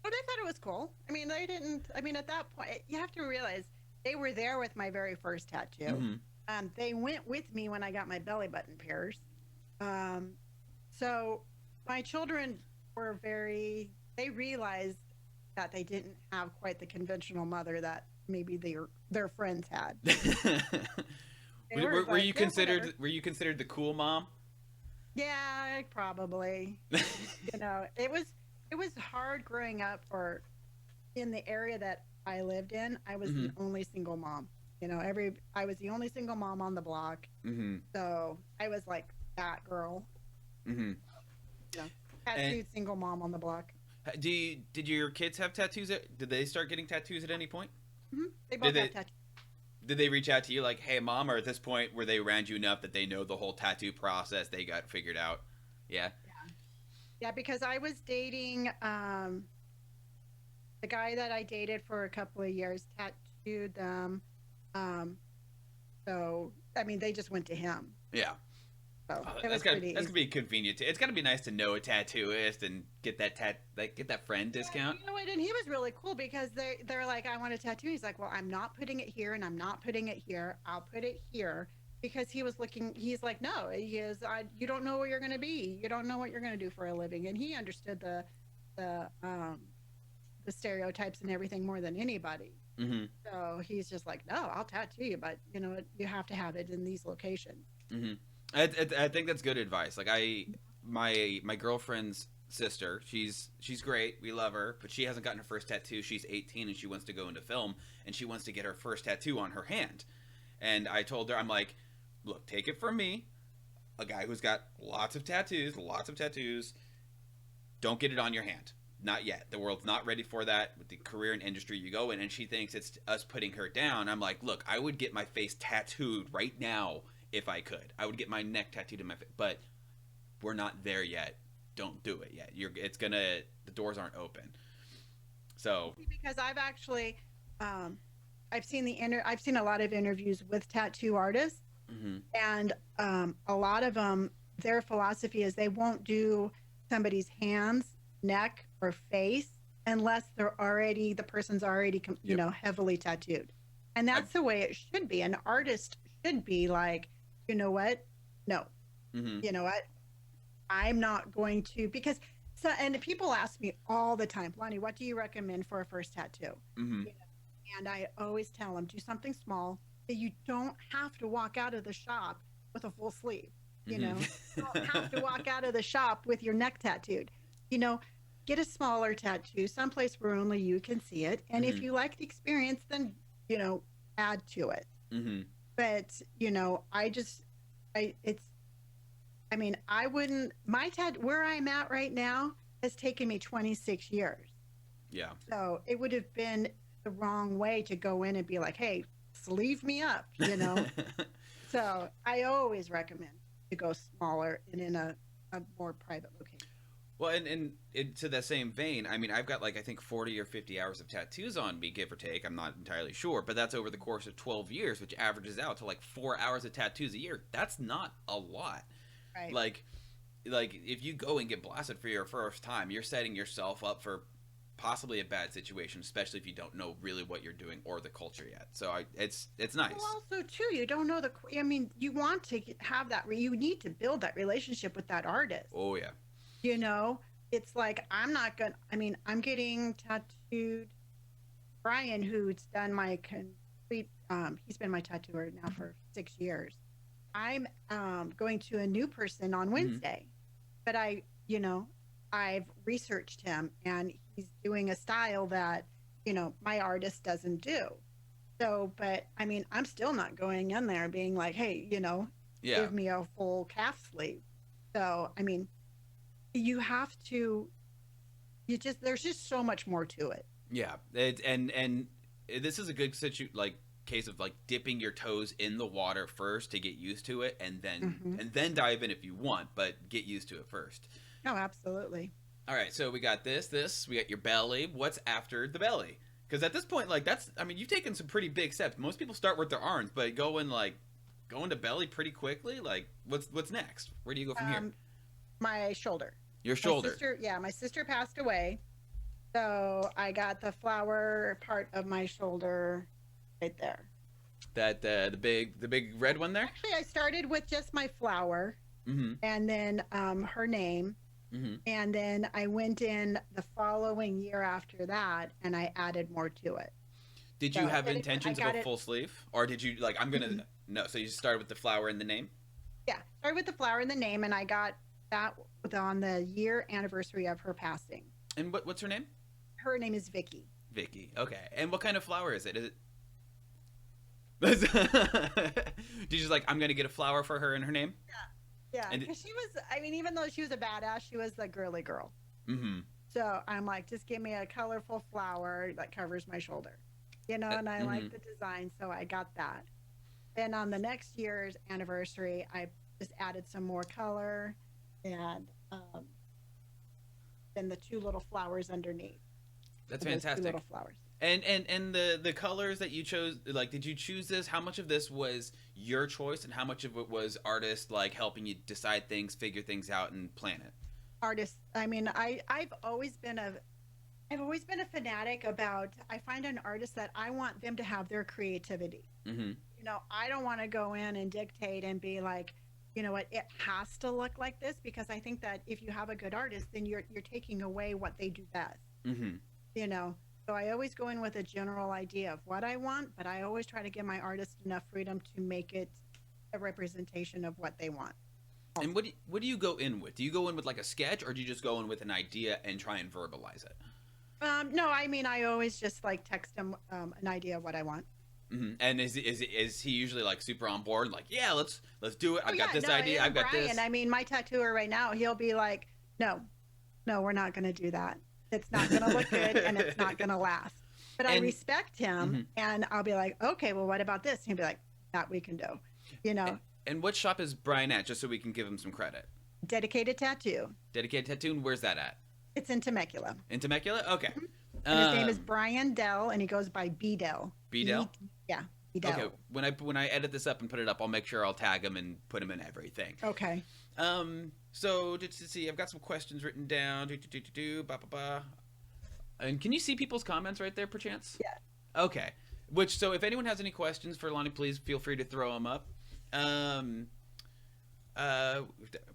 But I thought it was cool. I mean, they didn't. I mean, at that point, you have to realize they were there with my very first tattoo. Mm-hmm. They went with me when I got my belly button pierced. Um, so my children were very. They realized that they didn't have quite the conventional mother that maybe their friends had. They were, were were like, you yeah, whatever. considered were you considered the cool mom? Yeah, probably. It was hard growing up, or in the area that I lived in. I was the Mm-hmm. only single mom. I was the only single mom on the block. Mm-hmm. So I was like that girl, Mm-hmm. you know, And tattooed single mom on the block. did your kids have tattoos? Did they start getting tattoos at any point? They Did both have they tattoos. did they reach out to you like, "Hey, mom," or at this point were they around you enough that they know the whole tattoo process? They got figured out. Yeah. Yeah. Yeah, because I was dating the guy that I dated for a couple of years tattooed them. Um, so I mean, they just went to him. Yeah. So Oh, it that's was got pretty that's gonna easy. be convenient. It's gotta be nice to know a tattooist and get that friend Yeah, discount. you know what? And he was really cool because they're like, "I want a tattoo." He's like, "Well, I'm not putting it here, and I'm not putting it here. I'll put it here." Because he was looking, he's like, "No, he is. You don't know where you're going to be. You don't know what you're going to do for a living." And he understood the the stereotypes and everything more than anybody. Mm-hmm. So he's just like, "No, I'll tattoo you, but you have to have it in these locations." Mm-hmm. I think that's good advice. Like my girlfriend's sister, she's great. We love her, but she hasn't gotten her first tattoo. She's 18 and she wants to go into film and she wants to get her first tattoo on her hand. And I told her, I'm like, look, take it from me, a guy who's got lots of tattoos. Don't get it on your hand. Not yet. The world's not ready for that with the career and industry you go in. And she thinks it's us putting her down. I'm like, look, I would get my face tattooed right now if I could. I would get my neck tattooed in my face, but we're not there yet. Don't do it yet. The doors aren't open. So, Because I've actually, um, I've seen a lot of interviews with tattoo artists, mm-hmm, and a lot of them, their philosophy is they won't do somebody's hands, neck, or face unless the person's already yep. heavily tattooed. And I, that's the way it should be. An artist should be like, you know what, no, mm-hmm, you know what, I'm not going to, because so, and people ask me all the time, "Lonnie, what do you recommend for a first tattoo?" mm-hmm, You know, and I always tell them, do something small that you don't have to walk out of the shop with a full sleeve. You don't have to walk out of the shop with your neck tattooed. You know, get a smaller tattoo, someplace where only you can see it. And mm-hmm, if you like the experience, then, add to it. mm-hmm. But, it's, I mean, I wouldn't, where I'm at right now has taken me 26 years. Yeah. So it would have been the wrong way to go in and be like, "Hey, sleeve me up." So I always recommend to go smaller and in a more private location. Well, and to that same vein, I mean, I've got like I think 40 or 50 hours of tattoos on me, give or take. I'm not entirely sure, but that's over the course of 12 years, which averages out to like 4 hours of tattoos a year. That's not a lot. Right. Like, like if you go and get blasted for your first time, you're setting yourself up for possibly a bad situation, especially if you don't know really what you're doing or the culture yet. So it's Well, nice. also too, you don't know I mean, you want to have you need to build that relationship with that artist. Oh yeah. You know, it's like I mean, I'm getting tattooed. Brian, who's done my complete, he's been my tattooer now for 6 years. I'm going to a new person on Mm-hmm. Wednesday. but I've researched him, and he's doing a style that, my artist doesn't do. So, but I mean, I'm still not going in there being like, hey, Yeah. give me a full calf sleeve. So, I mean, you have to, there's just so much more to it. Yeah. And this is a good case of like dipping your toes in the water first to get used to it, Hmm. and then dive in if you want, but get used to it first. Oh, absolutely. All right, so we got we got your belly. What's after the belly? Because at this point, like I mean, you've taken some pretty big steps. Most people start with their arms, but going to belly pretty quickly. Like, what's next? Where do you go from here? Um, my shoulder. Your My shoulder. sister, yeah, my sister passed away. So I got the flower part of my shoulder right there. That the big red one there. Actually, I started with just my flower, Mm-hmm. and then her name. Mm-hmm. And then I went in the following year after that, and I added more to it. Did you So have I intentions of got a it. full sleeve, or did you like I'm Mhm. gonna no? So you just started with the flower and the name. Yeah, started with the flower and the name, and I got that on the year anniversary of her passing. And what's her name? Her name is Vicky. Vicky. Okay. And what kind of flower is it? Is it? Did you just like I'm gonna get a flower for her and her name? Yeah, And because she was, I mean, even though she was a badass, she was the girly girl. mm-hmm. So I'm like, just give me a colorful flower that covers my shoulder, and I Mm-hmm. like the design. So I got that. Then on the next year's anniversary, I just added some more color, and then the two little flowers underneath. That's Those two fantastic. little flowers. And the colors that you chose, like, did you choose this? How much of this was your choice, and how much of it was artists like helping you decide things, figure things out, and plan it? Artists. I mean, I've always been a fanatic about. I find an artist that I want them to have their creativity. Mm-hmm. I don't want to go in and dictate and be like, you know what, it has to look like this, because I think that if you have a good artist, then you're taking away what they do best. Mm-hmm. you know so I always go in with a general idea of what I want, but I always try to give my artist enough freedom to make it a representation of what they want And also. what do you go in with? Do you go in with like a sketch, or do you just go in with an idea and try and verbalize it? No, I mean, I always just like text them an idea of what I want. Mm-hmm. And is he usually like super on board? Like, yeah, let's do it. Oh I've got yeah, this no, idea. I've and got Brian, this. I mean, my tattooer right now, he'll be like, no, no, we're not going to do that. It's not going to look good, and it's not going to last. But I And respect him, mhm. and I'll be like, okay, well, what about this? And he'll be like, that we can do. You know, And what shop is Brian at? Just so we can give him some credit. dedicated tattoo. Dedicated Tattoo. Where's that at? It's in Temecula. In Temecula. Okay. And his name is Um, Brian Dell, and he goes by B Dell. B Dell. Yeah, B Dell. Okay. When I edit this up and put it up, I'll make sure I'll tag him and put him in everything. Okay. So just to see, I've got some questions written down. Ba ba ba. And can you see people's comments right there, perchance? Yeah. Okay. So if anyone has any questions for Lonnie, please feel free to throw them up. Um,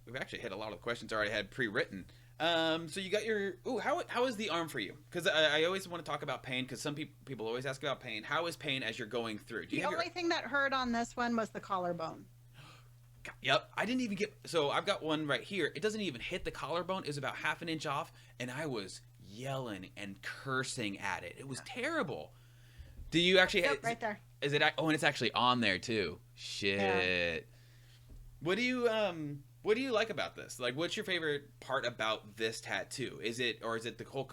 we've actually hit a lot of the questions I already had pre-written. So you got your. Ooh, how is the arm for you? Because I always want to talk about pain, because some people always ask about pain. How is pain as you're going through? Do you The have only thing that hurt on this one was the collarbone. Yep, I didn't even get. So I've got one right here. It doesn't even hit the collarbone. It was about half an inch off, and I was yelling and cursing at it. It was terrible. Do you actually? Yep, right there. Is it? Oh, and it's actually on there too. Shit. Yeah. What do you like about this? Like, what's your favorite part about this tattoo? Is it the whole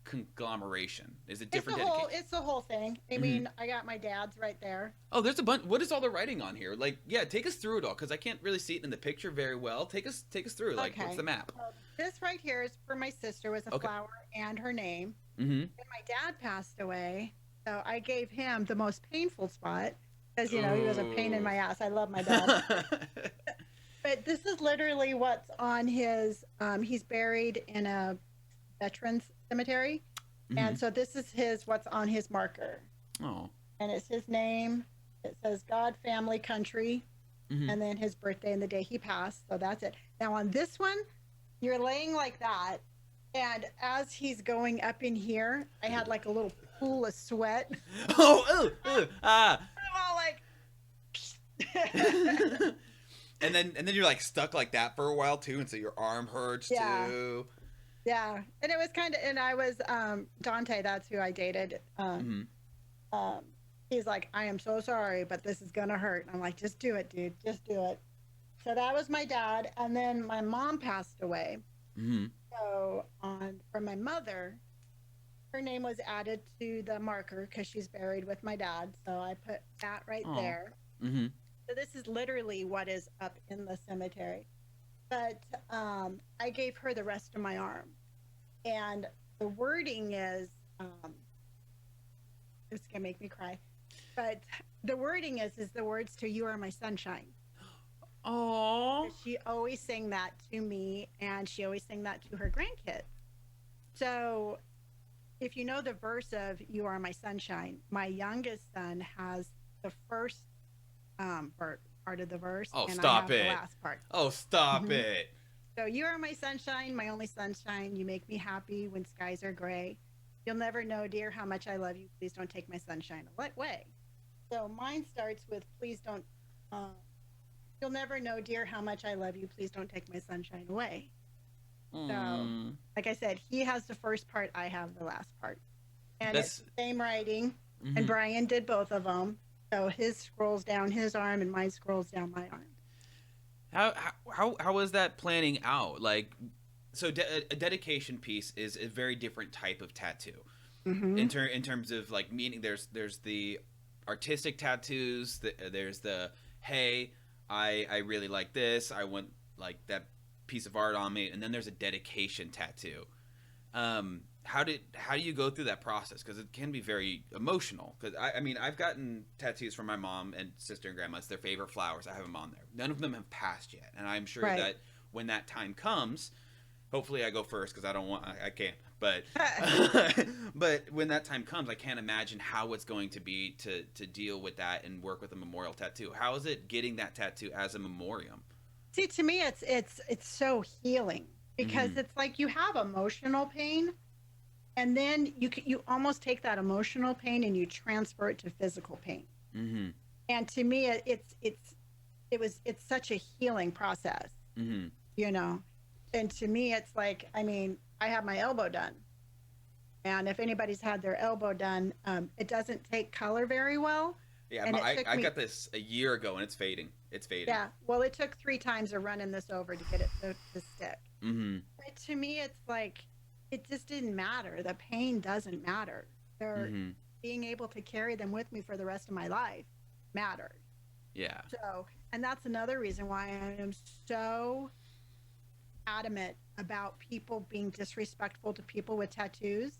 conglomeration? Is it different dedication? It's the whole thing. I mean, I got my dad's right there. Oh, there's a bunch. What is all the writing on here? Like, yeah, take us through it all, because I can't really see it in the picture very well. Take us through. Like, Okay. what's the map? This right here is for my sister, with a Okay. flower and her name. Mm-hmm. And my dad passed away, so I gave him the most painful spot, because he was a pain in my ass. I love my dad. But this is literally what's on his. He's buried in a veterans cemetery, and so this is what's on his marker, Oh. and it's his name. It says God, family, country, Mhm. and then his birthday and the day he passed. So that's it. Now on this one, you're laying like that, and as he's going up in here, I had like a little pool of sweat. Oh. Ah. I'm all like. and then you're like stuck like that for a while too, and so your arm hurts Yeah. too. Yeah. And it was kind of, and I was, Dante, that's who I dated. Mm-hmm. Um, he's like, I am so sorry, but this is going to hurt. And I'm like, just do it, dude. Just do it. So that was my dad. And then my mom passed away. Mm-hmm. So for my mother, her name was added to the marker because she's buried with my dad. So I put that right Oh. there. Mm-hmm. So this is literally what is up in the cemetery. But I gave her the rest of my arm. And the wording is, it's going to make me cry. But the wording is the words to "You Are My Sunshine." Oh. She always sang that to me, and she always sang that to her grandkids. So if you know the verse of "You Are My Sunshine," my youngest son has the first part of the verse, Oh, and I stop have the it. last part. Oh, stop Mhm. it. So you are my sunshine, my only sunshine. You make me happy when skies are gray. You'll never know, dear, how much I love you. Please don't take my sunshine away. So mine starts with, please don't. Uh, you'll never know, dear, how much I love you. Please don't take my sunshine away. So, Mm. like I said, he has the first part. I have the last part, and it's That's. the same writing. And Mm-hmm. Brian did both of them. So his scrolls down his arm, and mine scrolls down my arm. How was that planning out? Like, so a dedication piece is a very different type of tattoo. Mm-hmm. In terms of like meaning, there's the artistic tattoos. There's the hey, I really like this. I want like that piece of art on me, and then there's a dedication tattoo. How do you go through that process? Because it can be very emotional. Because I mean, I've gotten tattoos from my mom and sister and grandma. It's their favorite flowers. I have them on there. None of them have passed yet, and I'm sure Right. that when that time comes, hopefully I go first because I don't want I can't. But but when that time comes, I can't imagine how it's going to be to deal with that and work with a memorial tattoo. How is it getting that tattoo as a memoriam? See, to me, it's so healing because Mm-hmm. it's like you have emotional pain, and then you almost take that emotional pain and you transfer it to physical pain. Mm-hmm. And to me, it's such a healing process, Mm-hmm. you know. And to me, it's like, I mean, I have my elbow done, and if anybody's had their elbow done, it doesn't take color very well, Yeah, and it took I me, got this a year ago and it's fading. It's fading. yeah, well, it took 3 times of running this over to get it to stick. Mm-hmm. But to me, it's like it just didn't matter. The pain doesn't matter. They're Mm-hmm. being able to carry them with me for the rest of my life mattered. Yeah. So, and that's another reason why I am so adamant about people being disrespectful to people with tattoos.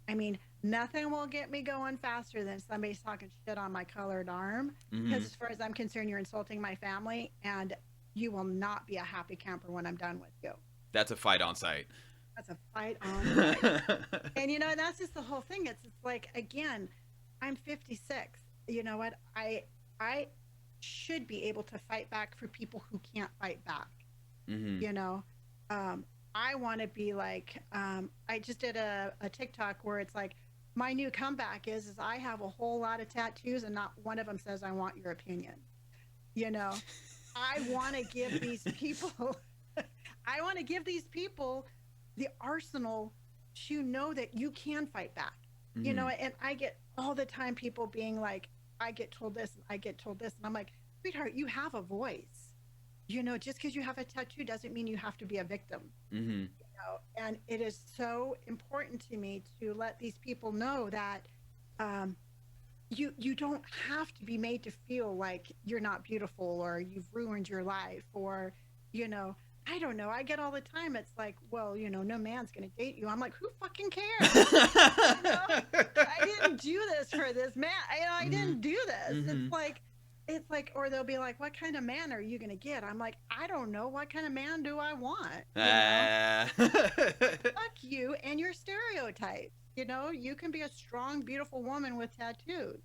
I mean, nothing will get me going faster than somebody's talking shit on my colored arm. Mm-hmm. Because as far as I'm concerned, you're insulting my family, and you will not be a happy camper when I'm done with you. That's a fight on site. That's a fight on site. And you know, that's just the whole thing. It's like, again, I'm 56. You know what? I should be able to fight back for people who can't fight back. Mm-hmm. You know, I want to be like, I just did a TikTok where it's like, my new comeback is I have a whole lot of tattoos and not one of them says I want your opinion. You know, I want to give these people, I want to give these people the arsenal to know that you can fight back. You Mm-hmm. know, and I get all the time people being like, I get told this, and I get told this, and I'm like, sweetheart, you have a voice. You know, just because you have a tattoo doesn't mean you have to be a victim. Mm-hmm. You know, and it is so important to me to let these people know that um, you don't have to be made to feel like you're not beautiful or you've ruined your life or, you know, I don't know. I get all the time. It's like, well, you know, no man's going to date you. I'm like, who fucking cares? You know, I didn't do this for this man. I Mm-hmm. didn't do this. Mm-hmm. It's like, or they'll be like, what kind of man are you going to get? I'm like, I don't know. What kind of man do I want? You know, Ah. fuck you and your stereotypes. You know, you can be a strong, beautiful woman with tattoos.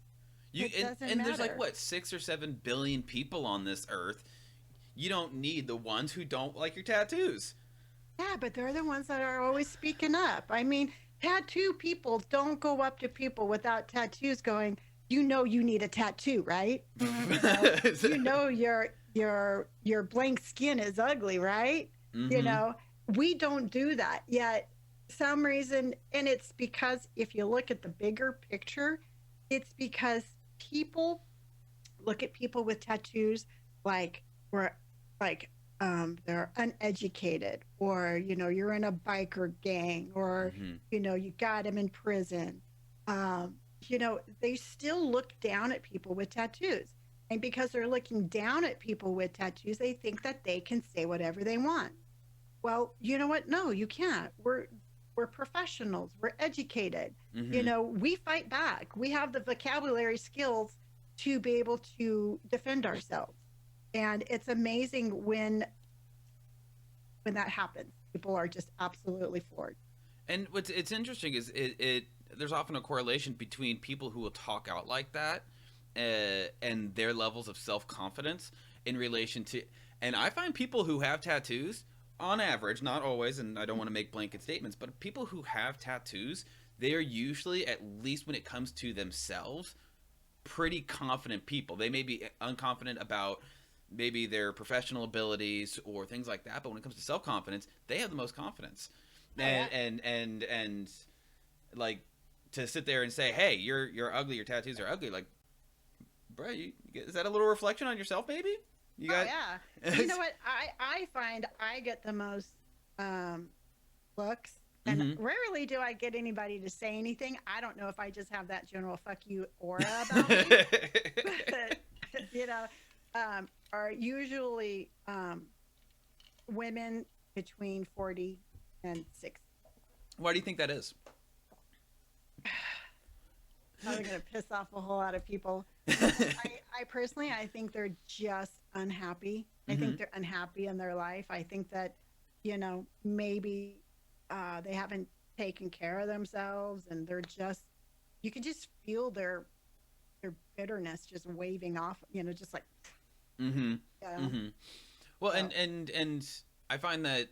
You It doesn't and there's like matter. what 6 or 7 billion people on this earth. You don't need the ones who don't like your tattoos. Yeah, but they're the ones that are always speaking up. I mean, tattoo people don't go up to people without tattoos going, you need a tattoo, right? You know, your blank skin is ugly, right? You Mm-hmm. know, we don't do that yet. Some reason, and it's because if you look at the bigger picture, it's because people look at people with tattoos like we're like they're uneducated, or you're in a biker gang, or Mm-hmm. you got them in prison. They still look down at people with tattoos, and because they're looking down at people with tattoos, they think that they can say whatever they want. Well, you know what? No, you can't. We're professionals. We're educated. Mm-hmm. We fight back. We have the vocabulary skills to be able to defend ourselves. And it's amazing when that happens. People are just absolutely floored. And what's it's interesting is it there's often a correlation between people who will talk out like that and their levels of self confidence in relation to. And I find people who have tattoos, on average, not always, and I don't want to make blanket statements, but people who have tattoos, they are usually, at least when it comes to themselves, pretty confident people. They may be unconfident about maybe their professional abilities or things like that, but when it comes to self confidence, they have the most confidence. Oh yeah. And like to sit there and say, "Hey, you're ugly. Your tattoos are ugly." Like, bro, is that a little reflection on yourself? Maybe you Oh got. yeah. You know what? I find I get the most um, looks, and Mm-hmm. rarely do I get anybody to say anything. I don't know if I just have that general "fuck you" aura about me, but you know, are usually women between 40 and 60. Why do you think that is? Probably going to piss off a whole lot of people. I personally, I think they're just unhappy. I Mm-hmm. think they're unhappy in their life. I think that, maybe they haven't taken care of themselves, and you can just feel their bitterness just waving off, just like, Mm-hmm. yeah. Mm-hmm. Well, So, and I find that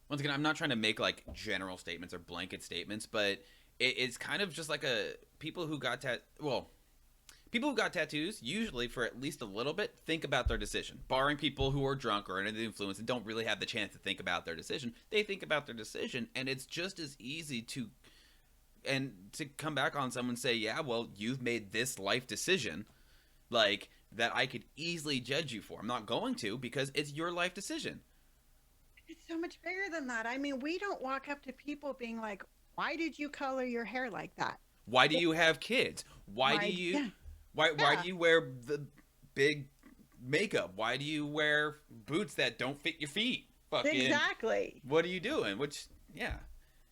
once again, I'm not trying to make like general statements or blanket statements, but it's kind of just like a people who got tattoos usually for at least a little bit think about their decision. Barring people who are drunk or under the influence and don't really have the chance to think about their decision, they think about their decision, and it's just as easy to come back on someone and say, "Yeah, well, you've made this life decision." Like that I could easily judge you for. I'm not going to because it's your life decision. it's so much bigger than that. I mean, we don't walk up to people being like, "Why did you color your hair like that?" Why do you have kids? Yeah, Why yeah, do you wear the big makeup? Why do you wear boots that don't fit your feet? Fucking exactly. what are you doing? Which yeah.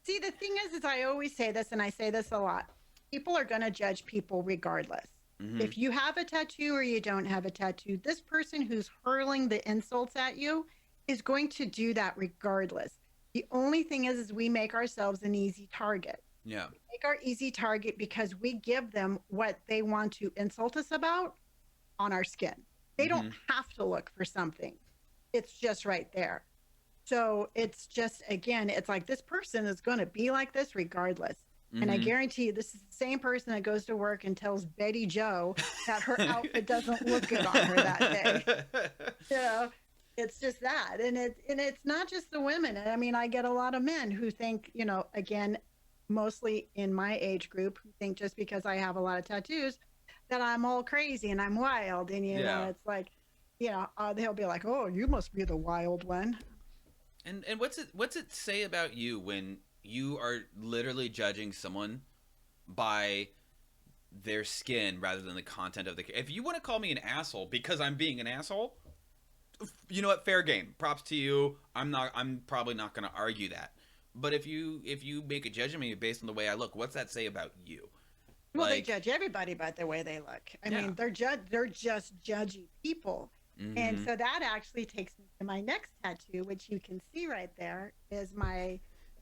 See, the thing is I always say this, and I say this a lot. People are going to judge people regardless. Mhm. If you have a tattoo or you don't have a tattoo, this person who's hurling the insults at you is going to do that regardless. The only thing is we make ourselves an easy target. Yeah. Make our easy target because we give them what they want to insult us about on our skin. They don't Mhm. have to look for something. It's just right there. So it's just, again, it's like this person is going to be like this regardless. And I Mhm. guarantee you, this is the same person that goes to work and tells Betty Joe that her outfit doesn't look good on her that day. You know, it's just that. And it's not just the women. I mean, I get a lot of men who think, again, mostly in my age group, who think just because I have a lot of tattoos that I'm all crazy and I'm wild. And, Yeah. it's like, they'll be like, oh, you must be the wild one. And what's it say about you when you are literally judging someone by their skin rather than the content of the. If you want to call me an asshole because I'm being an asshole, you know what? Fair game. Props to you. I'm not. I'm probably not going to argue that. But if you make a judgment of me based on the way I look, what's that say about you? Well, they Like, judge everybody by the way they look. I yeah. mean, they're just judgy people. And Mm-hmm. so that actually takes me to my next tattoo, which you can see right there is you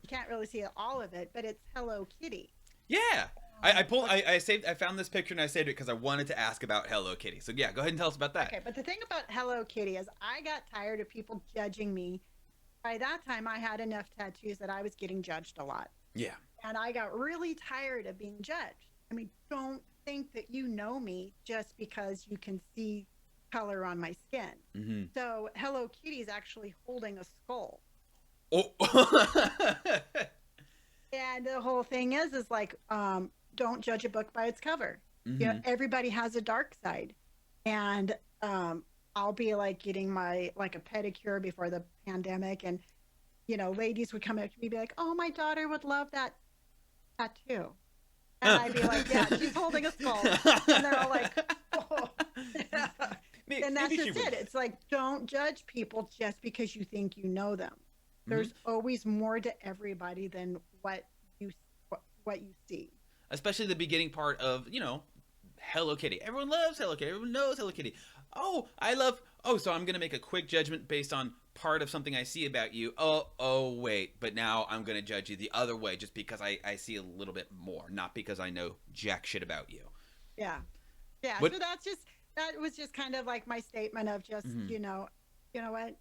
can't really see all of it, but it's Hello Kitty. Yeah. I pulled. Okay, I saved. I found this picture and I saved it because I wanted to ask about Hello Kitty. So yeah, go ahead and tell us about that. okay, but the thing about Hello Kitty is I got tired of people judging me. By that time, I had enough tattoos that I was getting judged a lot. Yeah. And I got really tired of being judged. I mean, don't think that you know me just because you can see color on my skin. Mm-hmm. So Hello Kitty is actually holding a skull. Oh. And the whole thing is like, don't judge a book by its cover. You know, Mm-hmm. everybody has a dark side. And I'll be like getting my like a pedicure before the pandemic, and ladies would come up to me and be like, "Oh, my daughter would love that tattoo," and I'd be like, "Yeah, she's holding a skull," and they're all like, "Oh." And that's Maybe she just would. it. It's like, don't judge people just because you think you know them. Mm-hmm. There's always more to everybody than you what you see. Especially the beginning part of Hello Kitty. Everyone loves Hello Kitty. Everyone knows Hello Kitty. Oh, I love. Oh, so I'm gonna make a quick judgment based on part of something I see about you. Oh, wait. But now I'm gonna judge you the other way just because I see a little bit more, not because I know jack shit about you. Yeah, yeah. What? So that was just kind of like my statement of just Mm-hmm. what,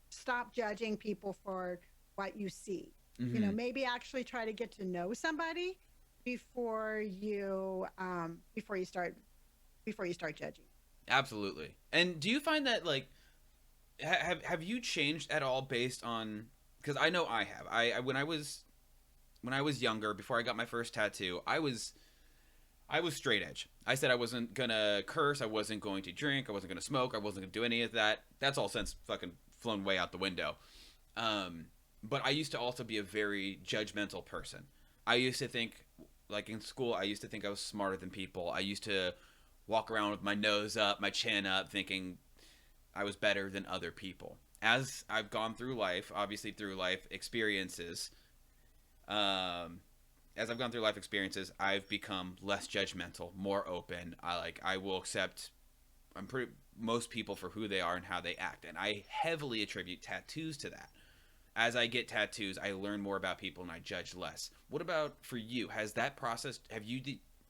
stop judging people for what you see. Mm-hmm. Maybe actually try to get to know somebody before you start judging. Absolutely. And do you find that like have you changed at all based on? Because I know I have. I when I was younger, before I got my first tattoo, I was straight edge. I said I wasn't gonna curse, I wasn't going to drink, I wasn't gonna smoke, I wasn't gonna do any of that. That's all since fucking flown way out the window. Um, but I used to also be a very judgmental person. I used to think, like in school, I used to think I was smarter than people. I used to walk around with my nose up, my chin up, thinking I was better than other people. As I've gone through life, obviously through life experiences, um, as I've gone through life experiences, I've become less judgmental, more open. I will accept I'm pretty most people for who they are and how they act, and I heavily attribute tattoos to that. As I get tattoos, I learn more about people and I judge less. What about for you? Has that process have you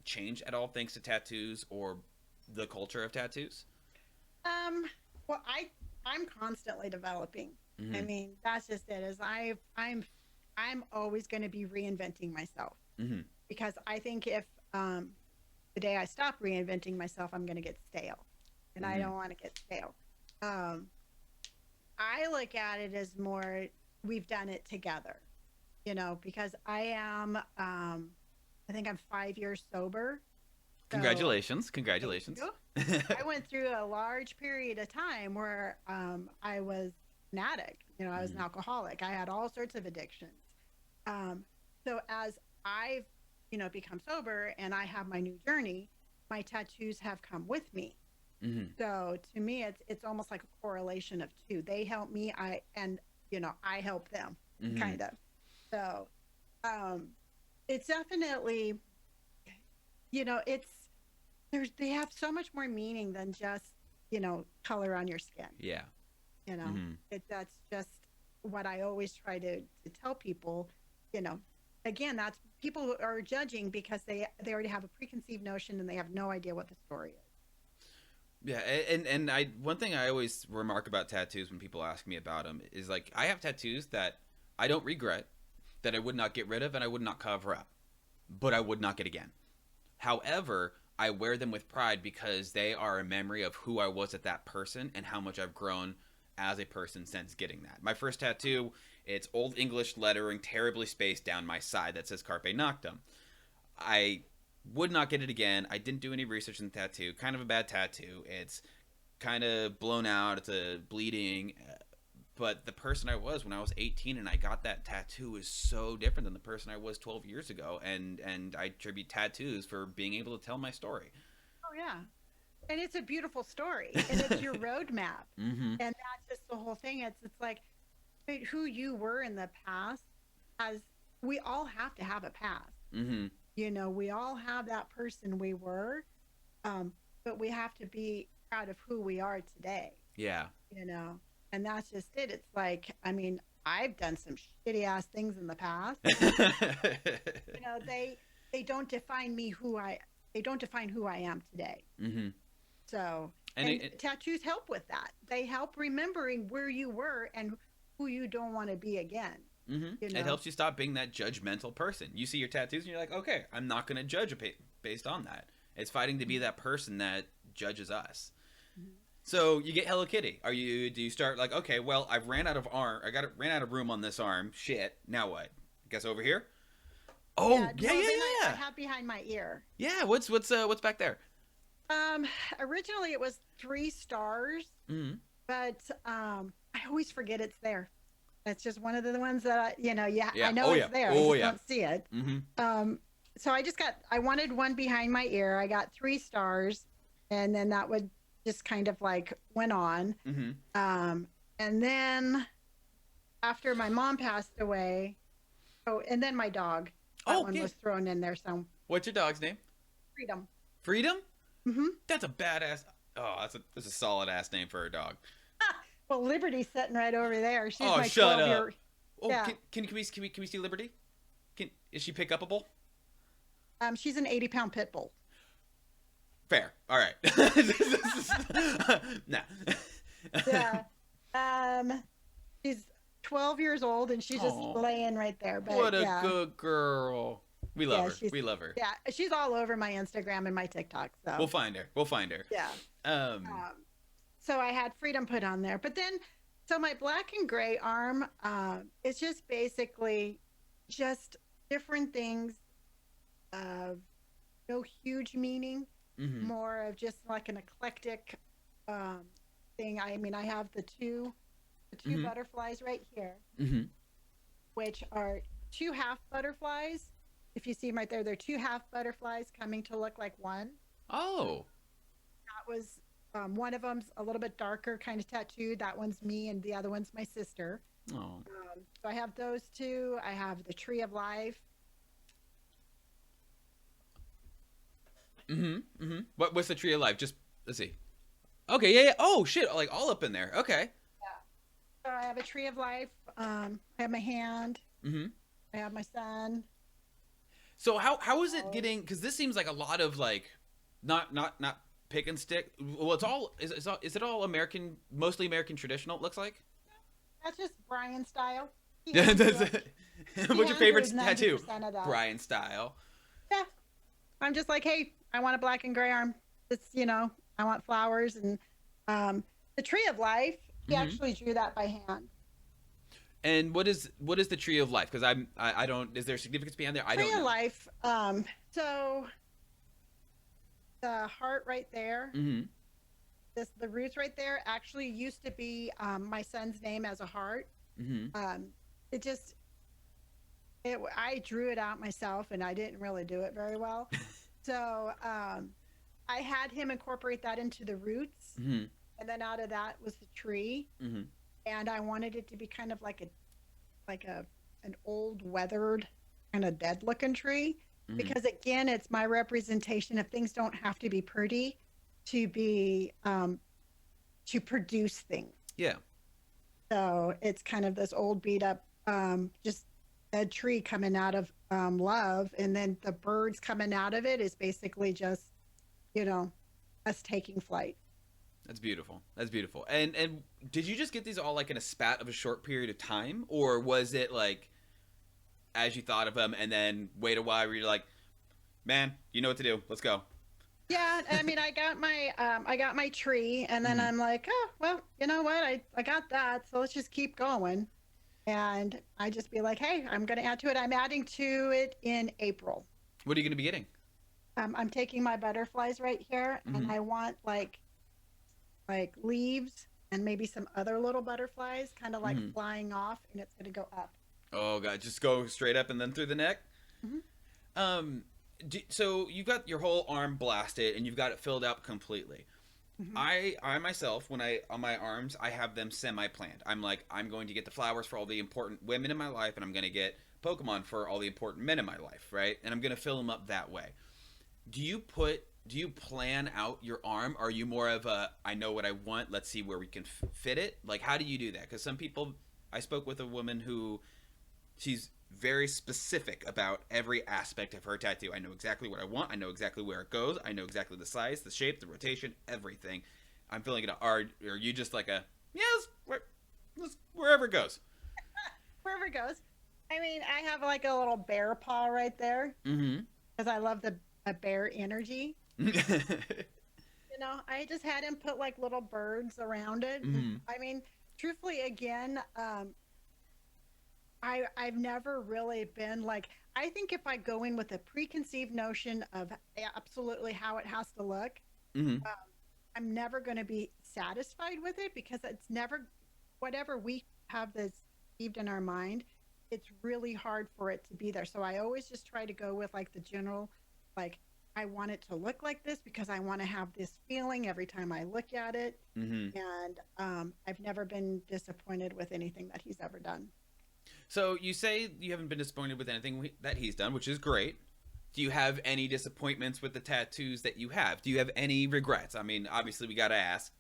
changed at all thanks to tattoos or the culture of tattoos? Um, well, I'm constantly developing. I Mm-hmm. mean, that's just it. Is I'm always going to be reinventing myself, Mm-hmm. because I think if the day I stop reinventing myself, I'm going to get stale, and I Mm-hmm. don't want to get stale. Um, I look at it as more, we've done it together, because I think I'm 5 years sober. So Congratulations! thank Congratulations! you. I went through a large period of time where I was an addict. I was an Mm-hmm. alcoholic. I had all sorts of addictions. Um, so as I've, become sober and I have my new journey, my tattoos have come with me. Mm-hmm. So to me, it's almost like a correlation of two. They help me, I help them, Mm-hmm. kind of. So um, it's definitely, it's they have so much more meaning than just color on your skin. Yeah. You know, Mm-hmm. that's just what I always try to tell people. You know, again, that's people are judging because they already have a preconceived notion and they have no idea what the story is. Yeah, and I one thing I always remark about tattoos when people ask me about them is like I have tattoos that I don't regret, that I would not get rid of, and I would not cover up, but I would not get again. However, I wear them with pride because they are a memory of who I was at that person and how much I've grown as a person since getting that. My first tattoo, it's old English lettering terribly spaced down my side that says Carpe Noctem. I would not get it again. I didn't do any research in the tattoo. Kind of a bad tattoo. It's kind of blown out. It's a bleeding. But the person I was when I was 18 and I got that tattoo is so different than the person I was 12 years ago. And I attribute tattoos for being able to tell my story. Oh yeah, and it's a beautiful story, and it's your roadmap, Mm-hmm. and that's just the whole thing. It's like, wait, who you were in the past has, we all have to have a past. Mm-hmm. We all have that person we were, um, but we have to be proud of who we are today. Yeah. you know and that's just it. It's like, I mean, I've done some shitty ass things in the past, they don't define me who I they don't define who I am today. mm-hmm. So, And and tattoos help with that. They help remembering where you were and who you don't want to be again mm-hmm. you It know helps you stop being that judgmental person. You see your tattoos and you're like, okay, I'm not going to judge a based on that. It's fighting to be that person that judges us. Mhm. So you get Hello Kitty. Do you start like, okay, well, I've ran out of arm. Ran out of room on this arm. Shit. Now what? Guess over here. Oh Yeah, yeah, well, yeah, then I yeah. have behind my ear. Yeah. What's back there? Um, Originally it was 3 stars, Mm-hmm. but I always forget it's there. That's just one of the ones that yeah, I Yeah. know Oh it's yeah. there. I Oh just yeah. don't see it. Mm-hmm. So I wanted one behind my ear. I got 3 stars, and then that would just kind of like went on. Mm-hmm. And then after my mom passed away, oh, and then my dog, that Oh one yeah. was thrown in there. So What's your dog's name? freedom. Freedom. Hmm. That's a badass. Oh, that's a solid ass name for a dog. Well, Liberty's sitting right over there. She's Oh, my shut 12 up. year. Oh, Yeah. can we see Liberty? Is she pick upable? She's an 80-pound pit bull. Fair. All right. Nah. Yeah. Um, she's 12 years old and she's just Aw. laying right there. But What a yeah, good girl. We love yeah, her. We love her. yeah, she's all over my Instagram and my TikTok. So We'll find her. We'll find her. yeah. Um. So I had freedom put on there, but then so my black and gray arm, it's just basically just different things of no huge meaning, Mm-hmm. more of just like an eclectic um, thing. I mean, I have the two Mm-hmm. butterflies right here, Mm-hmm. which are two half butterflies. If you see them right there, they're two half butterflies coming to look like one. Oh. That was one of them's a little bit darker, kind of tattooed. That one's me, and the other one's my sister. Oh. So I have those two. I have the tree of life. Mm-hmm. Mm-hmm. What's the tree of life? Just let's see. Okay. Yeah. Yeah. Oh shit! Like all up in there. Okay. So I have a tree of life. I have my hand. Mm-hmm. I have my son. So how is it getting? Because this seems like a lot of like, not pick and stick. Well, is it all American, mostly American traditional? It looks like. That's just Brian style. He Yeah. hands That's you- it. he What's your hands favorite you tattoo? 90% of that. Brian style. Yeah. I'm just like, hey, I want a black and gray arm. It's, I want flowers. And the tree of life, he Mhm. actually drew that by hand. And what is the tree of life? Because I don't. Is there significance behind there? I don't Tree of know. life. So the heart right there, Mm-hmm. the roots right there actually used to be my son's name as a heart. Mm-hmm. It just, I drew it out myself and I didn't really do it very well. So I had him incorporate that into the roots. Mm-hmm. And then out of that was the tree. Mm-hmm. And I wanted it to be kind of like an old weathered kind of dead looking tree. Mm-hmm. Because again, it's my representation of things don't have to be pretty to be to produce things. Yeah. So it's kind of this old beat up just dead tree coming out of love, and then the birds coming out of it is basically just us taking flight. That's beautiful. That's beautiful. And did you just get these all like in a spat of a short period of time, or was it like as you thought of them, and then wait a while where you're like, man, you know what to do. Let's go. Yeah, I mean, I got my tree, and then Mhm. I'm like, oh well, you know what? I got that, so let's just keep going. And I just be like, hey, I'm going to add to it. I'm adding to it in April. What are you going to be getting? I'm taking my butterflies right here, Mhm. and I want like leaves and maybe some other little butterflies, kind of like Mhm. flying off, and it's going to go up. Oh god, just go straight up and then through the neck. Mhm. So you've got your whole arm blasted and you've got it filled out completely. Mhm. I myself, when I on my arms, I have them semi-planned. I'm like, I'm going to get the flowers for all the important women in my life, and I'm going to get Pokemon for all the important men in my life, right? And I'm going to fill them up that way. Do you plan out your arm? Or are you more of a, I know what I want, let's see where we can fit it? Like, how do you do that? Because some people, I spoke with a woman who, she's very specific about every aspect of her tattoo. I know exactly what I want. I know exactly where it goes. I know exactly the size, the shape, the rotation, everything. I'm filling it out. Are you just like a, yes, wherever it goes? Wherever it goes. I mean, I have like a little bear paw right there Mm-hmm. because I love the a bear energy. I just had him put like little birds around it. And, Mhm. I mean, truthfully, again, I've never really been like, I think if I go in with a preconceived notion of absolutely how it has to look, Mhm. um, I'm never going to be satisfied with it because it's never whatever we have this conceived in our mind. It's really hard for it to be there. So I always just try to go with like the general, like I want it to look like this because I want to have this feeling every time I look at it. Mhm. And I've never been disappointed with anything that he's ever done. So you say you haven't been disappointed with anything that he's done, which is great. Do you have any disappointments with the tattoos that you have? Do you have any regrets? I mean, obviously we got to ask.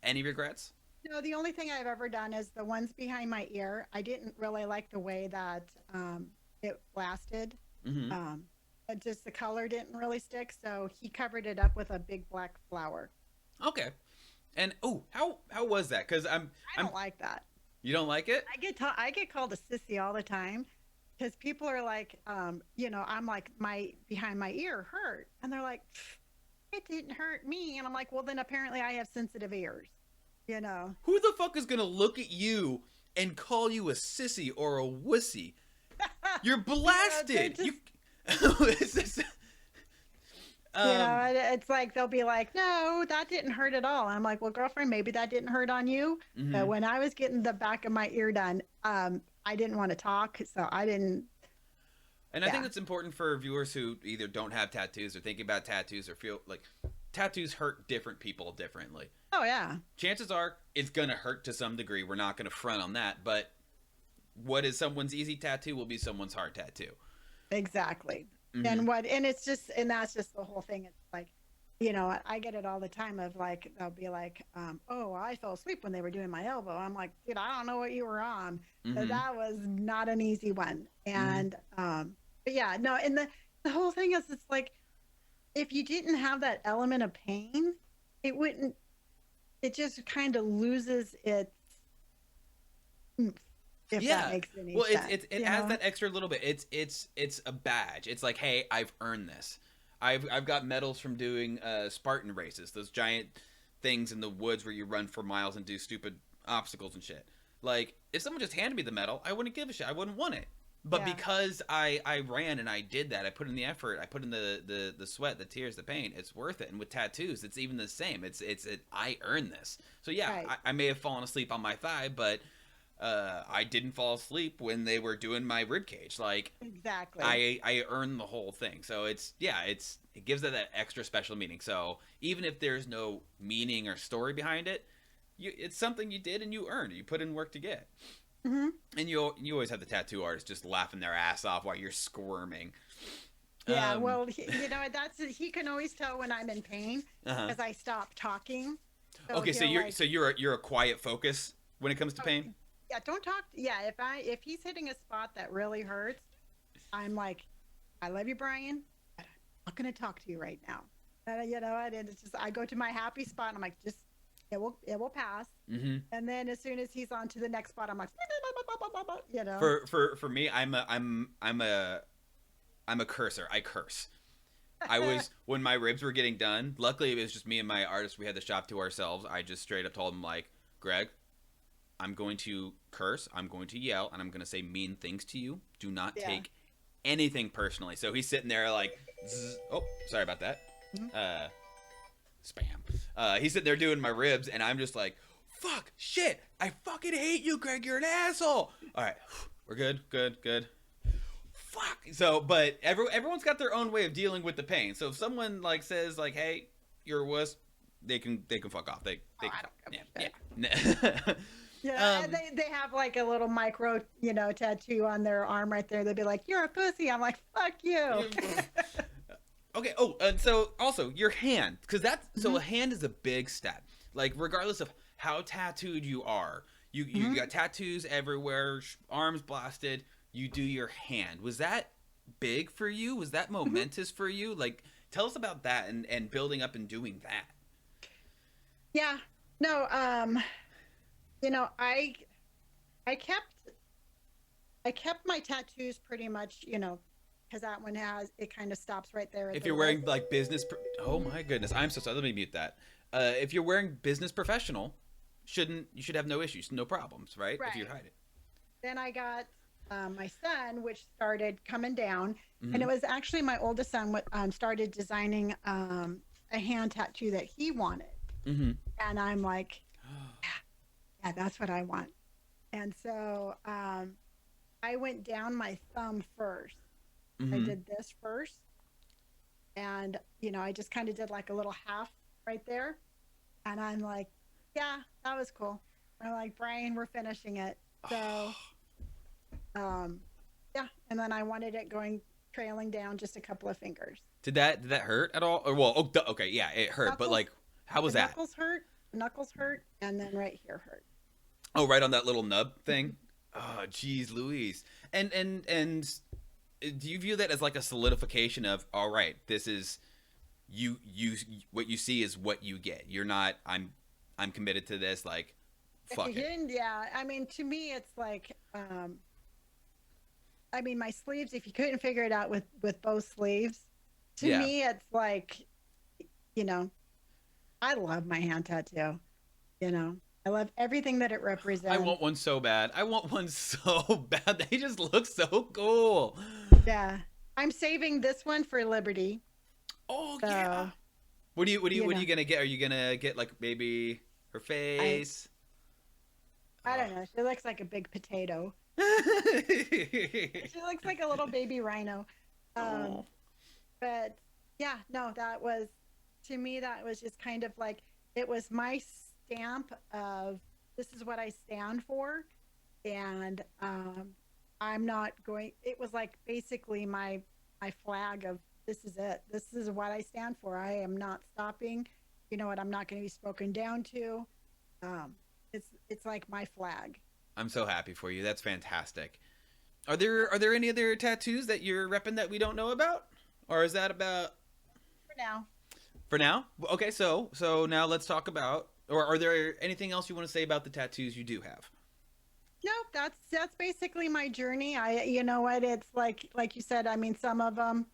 Any regrets? No, the only thing I've ever done is the ones behind my ear. I didn't really like the way that it lasted. Mhm. Um, just the color didn't really stick, so he covered it up with a big black flower. Okay. And oh, how was that? Cuz I I'm don't like that. you don't like it? I get called a sissy all the time because people are like, I'm like my behind my ear hurt, and they're like, it didn't hurt me, and I'm like, well, then apparently I have sensitive ears, you know. Who the fuck is going to look at you and call you a sissy or a wussy? You're They're blasted. You just It's just- um it's like they'll be like, no, that didn't hurt at all. I'm like, well, girlfriend, maybe that didn't hurt on you. But mhm. when I was getting the back of my ear done, I didn't want to talk. So I didn't, And I think yeah. it's important for viewers who either don't have tattoos or thinking about tattoos or feel like tattoos hurt different people differently. Oh, yeah, Chances are it's going to hurt to some degree. We're not going to front on that, but what is someone's easy tattoo will be someone's hard tattoo. exactly. Mhm. And that's just the whole thing. It's like, I get it all the time of like, they'll be like, oh, I fell asleep when they were doing my elbow. I'm like, dude, I don't know what you were on. But Mhm. that was not an easy one. Mhm. But yeah, no, and the whole thing is, it's like, if you didn't have that element of pain, it wouldn't, it just kind of loses its oomph, if that Yeah. makes any Well, sense, it adds that extra little bit. It's a badge. It's like, hey, I've earned this. I've got medals from doing Spartan races, those giant things in the woods where you run for miles and do stupid obstacles and shit. Like, if someone just handed me the medal, I wouldn't give a shit. I wouldn't want it. But Yeah, because I ran and I did that, I put in the effort, I put in the sweat, the tears, the pain. It's worth it. And with tattoos, it's even the same. I earned this. So yeah, right, I may have fallen asleep on my thigh, but I didn't fall asleep when they were doing my rib cage. Like exactly. I earned the whole thing. So it gives it that extra special meaning. So even if there's no meaning or story behind it, it's something you did and you earned. You put in work to get. Hmm. And you always have the tattoo artist just laughing their ass off while you're squirming. Yeah, Um, well, he can always tell when I'm in pain uh-huh. because I stop talking. So Okay, so he'll like, you're a quiet focus when it comes to oh, pain. yeah, don't talk. Yeah, if he's hitting a spot that really hurts, I'm like, I love you, Brian, but I'm not going to talk to you right now. And and it's just I go to my happy spot and I'm like, just it will pass. Mm-hmm. And then as soon as he's on to the next spot, I'm like, you know. For me, I'm a cursor. I curse. I was when my ribs were getting done. Luckily, it was just me and my artist. We had the shop to ourselves. I just straight up told him like, Greg, I'm going to curse. I'm going to yell, and I'm going to say mean things to you. Do not Yeah. take anything personally. So he's sitting there like, oh, sorry about that. Mhm. Spam. He's sitting there doing my ribs, and I'm just like, fuck, shit, I fucking hate you, Greg. You're an asshole. All right, we're good, good, good. Fuck. So, but everyone's got their own way of dealing with the pain. So if someone like says like, hey, you're a wuss, they can fuck off. Oh, They I don't give a shit. yeah. Yeah, and um. they have like a little micro, tattoo on their arm right there. They'd be like, "You're a pussy." I'm like, "Fuck you." Okay. Oh, and so also your hand, because that's so Hmm. a hand is a big step. Like regardless of how tattooed you are, you Hmm. got tattoos everywhere, arms blasted. You do your hand. Was that big for you? Was that Hmm. momentous for you? Like, tell us about that and building up and doing that. Yeah. No. You know, I kept I kept my tattoos pretty much, because that one has it kind of stops right there at If the you're lip. wearing like oh my goodness, I'm so sorry. Let me mute that. If you're wearing business professional, you should have no issues, no problems, right? If you're Right. hiding. Then I got my son, which started coming down, and Mm-hmm. it was actually my oldest son started designing a hand tattoo that he wanted, Mm-hmm. and I'm like, yeah, that's what I want. And so I went down my thumb first. I Mm-hmm. did this first, and I just kind of did like a little half right there, and I'm like, yeah, that was cool. I'm like, Brian, we're finishing it. So um, yeah, and then I wanted it going trailing down just a couple of fingers. Did that hurt at all? Or well, okay, yeah, it hurt. But Knuckles, like, how the was that? knuckles hurt, and then right here hurt. Oh, right on that little nub Mhm. thing. Oh, geez, Louise. And do you view that as like a solidification of all right? This is you. What you see is what you get. You're not. I'm committed to this. Like, If you fuck it. didn't, yeah, I mean, to me, it's like, I mean, my sleeves. If you couldn't figure it out with both sleeves, to Yeah. me, it's like, you know, I love my hand tattoo. You know, I love everything that it I represents. want one so bad. I want one so bad. They just look so cool. Yeah, I'm saving this one for Liberty. Oh yeah. So What are you you gonna get? Are you gonna get like maybe her I face? I Oh. don't know. She looks like a big potato. She looks like a little baby rhino. Um, Oh. but yeah, no, that was to me that was just kind of like it was my stamp of this is what I stand for, and I'm not going. It was like basically my flag of this is it. This is what I stand for. I am not stopping. You know what? I'm not going to be spoken down to. Um, it's like my flag I'm so happy for you. That's fantastic. Are there any other tattoos that you're repping that we don't know about? Or is that about for now. for now? Okay, so now let's talk about or are there anything else you want to say about the tattoos you do have? No, that's basically my journey. You know what? It's like you said. I mean, some of them,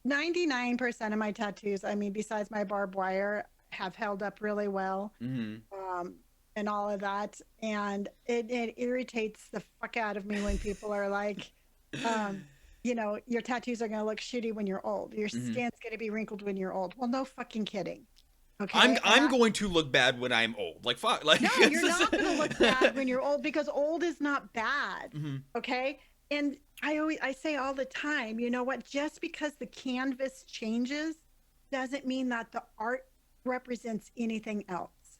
99% of my tattoos. I mean, besides my barbed wire, have held up really well, Mhm. um, and all of that. And it irritates the fuck out of me when people are like, um, your tattoos are going to look shitty when you're old. Your Mhm. skin's going to be wrinkled when you're old. Well, no fucking kidding. I'm Okay, and I'm going to look bad when I'm old. Like fuck, like no, it's you're just not going to look bad when you're old because old is not bad. Mhm. Okay. And I say all the time, you know what? Just because the canvas changes doesn't mean that the art represents anything else.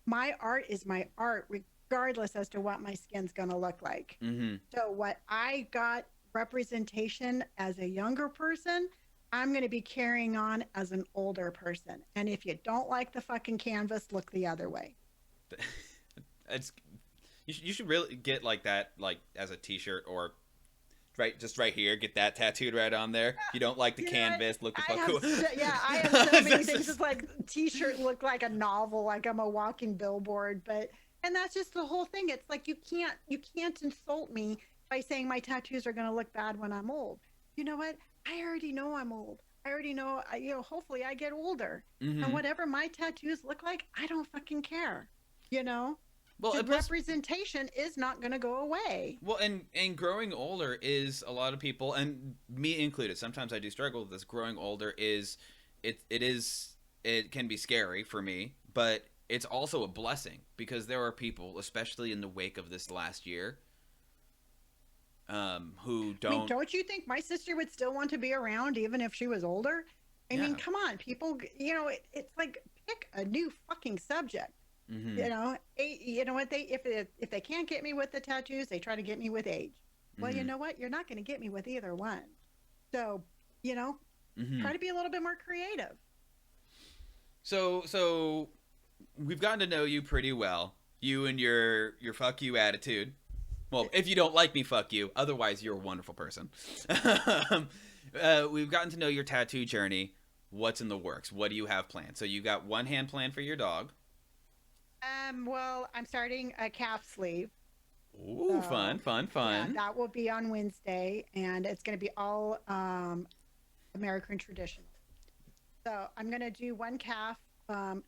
My art is my art, regardless as to what my skin's going to look like. Mhm. So, what I got representation as a younger person, I'm going to be carrying on as an older person. And if you don't like the fucking canvas, look the other way. It's you should really get like that like as a t-shirt or right just right here get that tattooed right on there. If you don't like the You know what? canvas, look the I fuck have cool. so, yeah, I have so many things. It's like t-shirt look like a novel, like I'm a walking billboard, but and that's just the whole thing. It's like you can't insult me by saying my tattoos are going to look bad when I'm old. You know what? I already know I'm old. I already know, hopefully I get older. And Mhm. whatever my tattoos look like, I don't fucking care. You know? Well, The plus representation is not going to go away. well, and growing older is a lot of people, and me included. Sometimes I do struggle with this. Growing older is it can be scary for me, but it's also a blessing because there are people, especially in the wake of this last year, who I mean, don't. don't you think my sister would still want to be around even if she was older? I mean, Yeah. come on, people, it's like pick a new fucking subject. Mm-hmm. You know what if they can't get me with the tattoos, they try to get me with age. Well, you Mm-hmm. know what? You're not going to get me with either one. So, you know, Mm-hmm. try to be a little bit more creative. So we've gotten to know you pretty well. You and your fuck you attitude. Well, if you don't like me, fuck you. Otherwise, you're a wonderful person. We've gotten to know your tattoo journey. What's in the works? What do you have planned? So you got one hand plan for your dog. Well, I'm starting a calf sleeve. Ooh, fun, So fun, yeah, fun. that will be on Wednesday, and it's going to be all American traditional. So I'm going to do one calf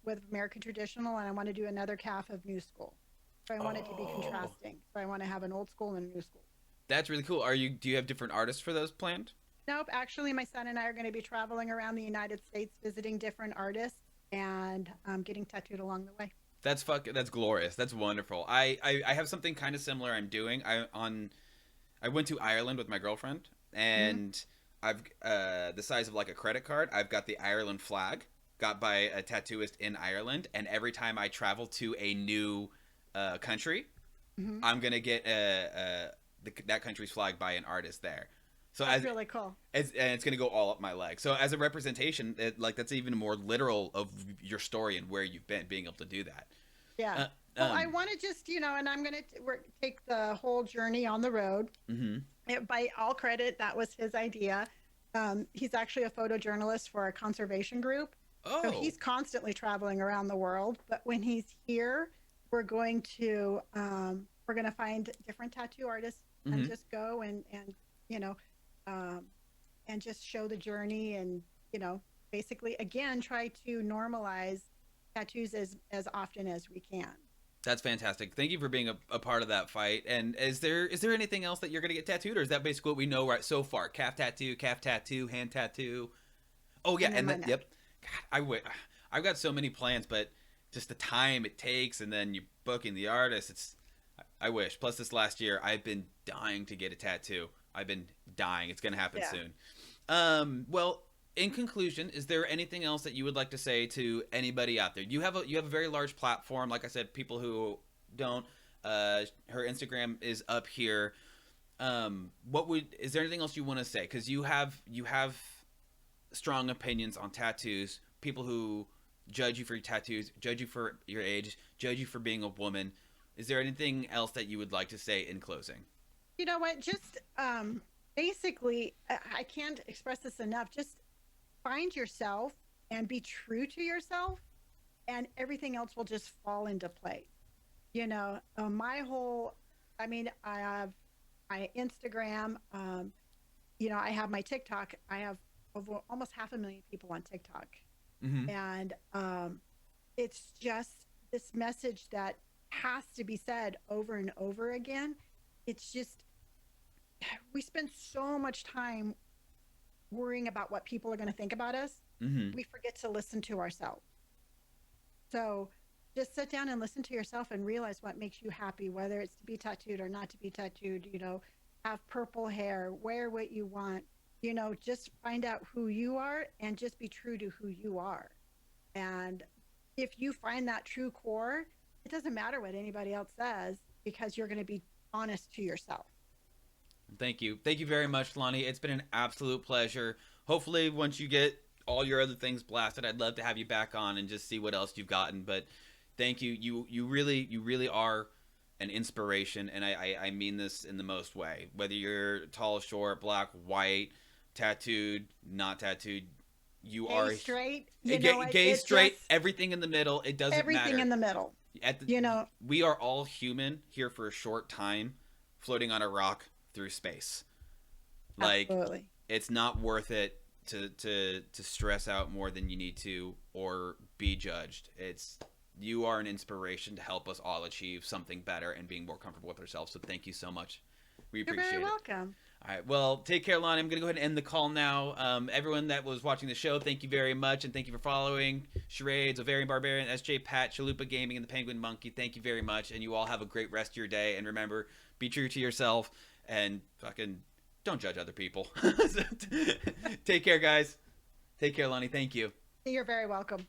with American traditional, and I want to do another calf of new school. So I want it to be Oh, contrasting. So I want to have an old school and a new school. that's really cool. Are you? Do you have different artists for those planned? Nope, actually, my son and I are going to be traveling around the United States, visiting different artists and getting tattooed along the way. That's fuck. That's glorious. That's wonderful. I have something kind of similar. I'm doing. I went to Ireland with my girlfriend, Mm-hmm. and I've the size of like a credit card. I've got the Ireland flag, got by a tattooist in Ireland, and every time I travel to a new country, Mm-hmm. I'm gonna get that country's flag by an artist there. So That's really cool. and it's gonna go all up my leg. So as a representation, like that's even more literal of your story and where you've been, being able to do that. Yeah. Uh, Well, I um. want to just, and I'm going to take the whole journey on the road. Mm-hmm. By all credit, that was his idea. He's actually a photojournalist for a conservation group. So Oh. he's constantly traveling around the world. But when he's here, we're going to find different tattoo artists and Mm-hmm. just go and you know um, and just show the journey and basically again try to normalize tattoos as often as we can. That's fantastic. Thank you for being a part of that fight. And is there anything else that you're gonna get tattooed, or is that basically what we know right so far? Calf tattoo, hand tattoo. Oh yeah, And then and my then neck. yep. God, I've got so many plans, but just the time it takes, and then you booking the artist. I wish. Plus, this last year, I've been dying to get a tattoo. I've been dying. It's gonna happen Yeah. soon. Well, in conclusion, is there anything else that you would like to say to anybody out there? You have a very large platform. Like I said, people who don't. Her Instagram is up here. What would is there anything else you want to say? Because you have strong opinions on tattoos. People who judge you for your tattoos, judge you for your age, judge you for being a woman. Is there anything else that you would like to say in closing? You know what? Just basically, I can't express this enough. Just find yourself and be true to yourself, and everything else will just fall into place. My whole, I mean, I have my Instagram, I have my TikTok. I have over almost 500,000 people on TikTok. Mm-hmm. And it's just this message that has to be said over and over again. It's just, we spend so much time worrying about what people are going to think about us. Mm-hmm. We forget to listen to ourselves. So just sit down and listen to yourself and realize what makes you happy, whether it's to be tattooed or not to be tattooed, have purple hair, wear what you want, just find out who you are and just be true to who you are. And if you find that true core, it doesn't matter what anybody else says because you're going to be honest to yourself. Thank you. Thank you very much, Lonnie. It's been an absolute pleasure. Hopefully, once you get all your other things blasted, I'd love to have you back on and just see what else you've gotten. But thank you. You really are an inspiration, and I mean this in the most way. Whether you're tall, short, black, white, tattooed, not tattooed, you Gay, are straight, gay, gay, it straight, just everything in the middle. It doesn't everything matter. in the middle, At the, you know, we are all human here for a short time, floating on a rock through space. Like absolutely. it's not worth it to stress out more than you need to or be judged. It's you are an inspiration to help us all achieve something better and being more comfortable with ourselves. So thank you so much. We You're very appreciate it. welcome. All right. Well, take care, Lonnie. I'm going to go ahead and end the call now. Everyone that was watching the show, thank you very much. And thank you for following Charades, Ovarian Barbarian, SJ Pat, Chalupa Gaming, and the Penguin Monkey. Thank you very much. And you all have a great rest of your day. And remember, be true to yourself and fucking don't judge other people. Take care, guys. Take care, Lonnie. Thank you. You're very welcome.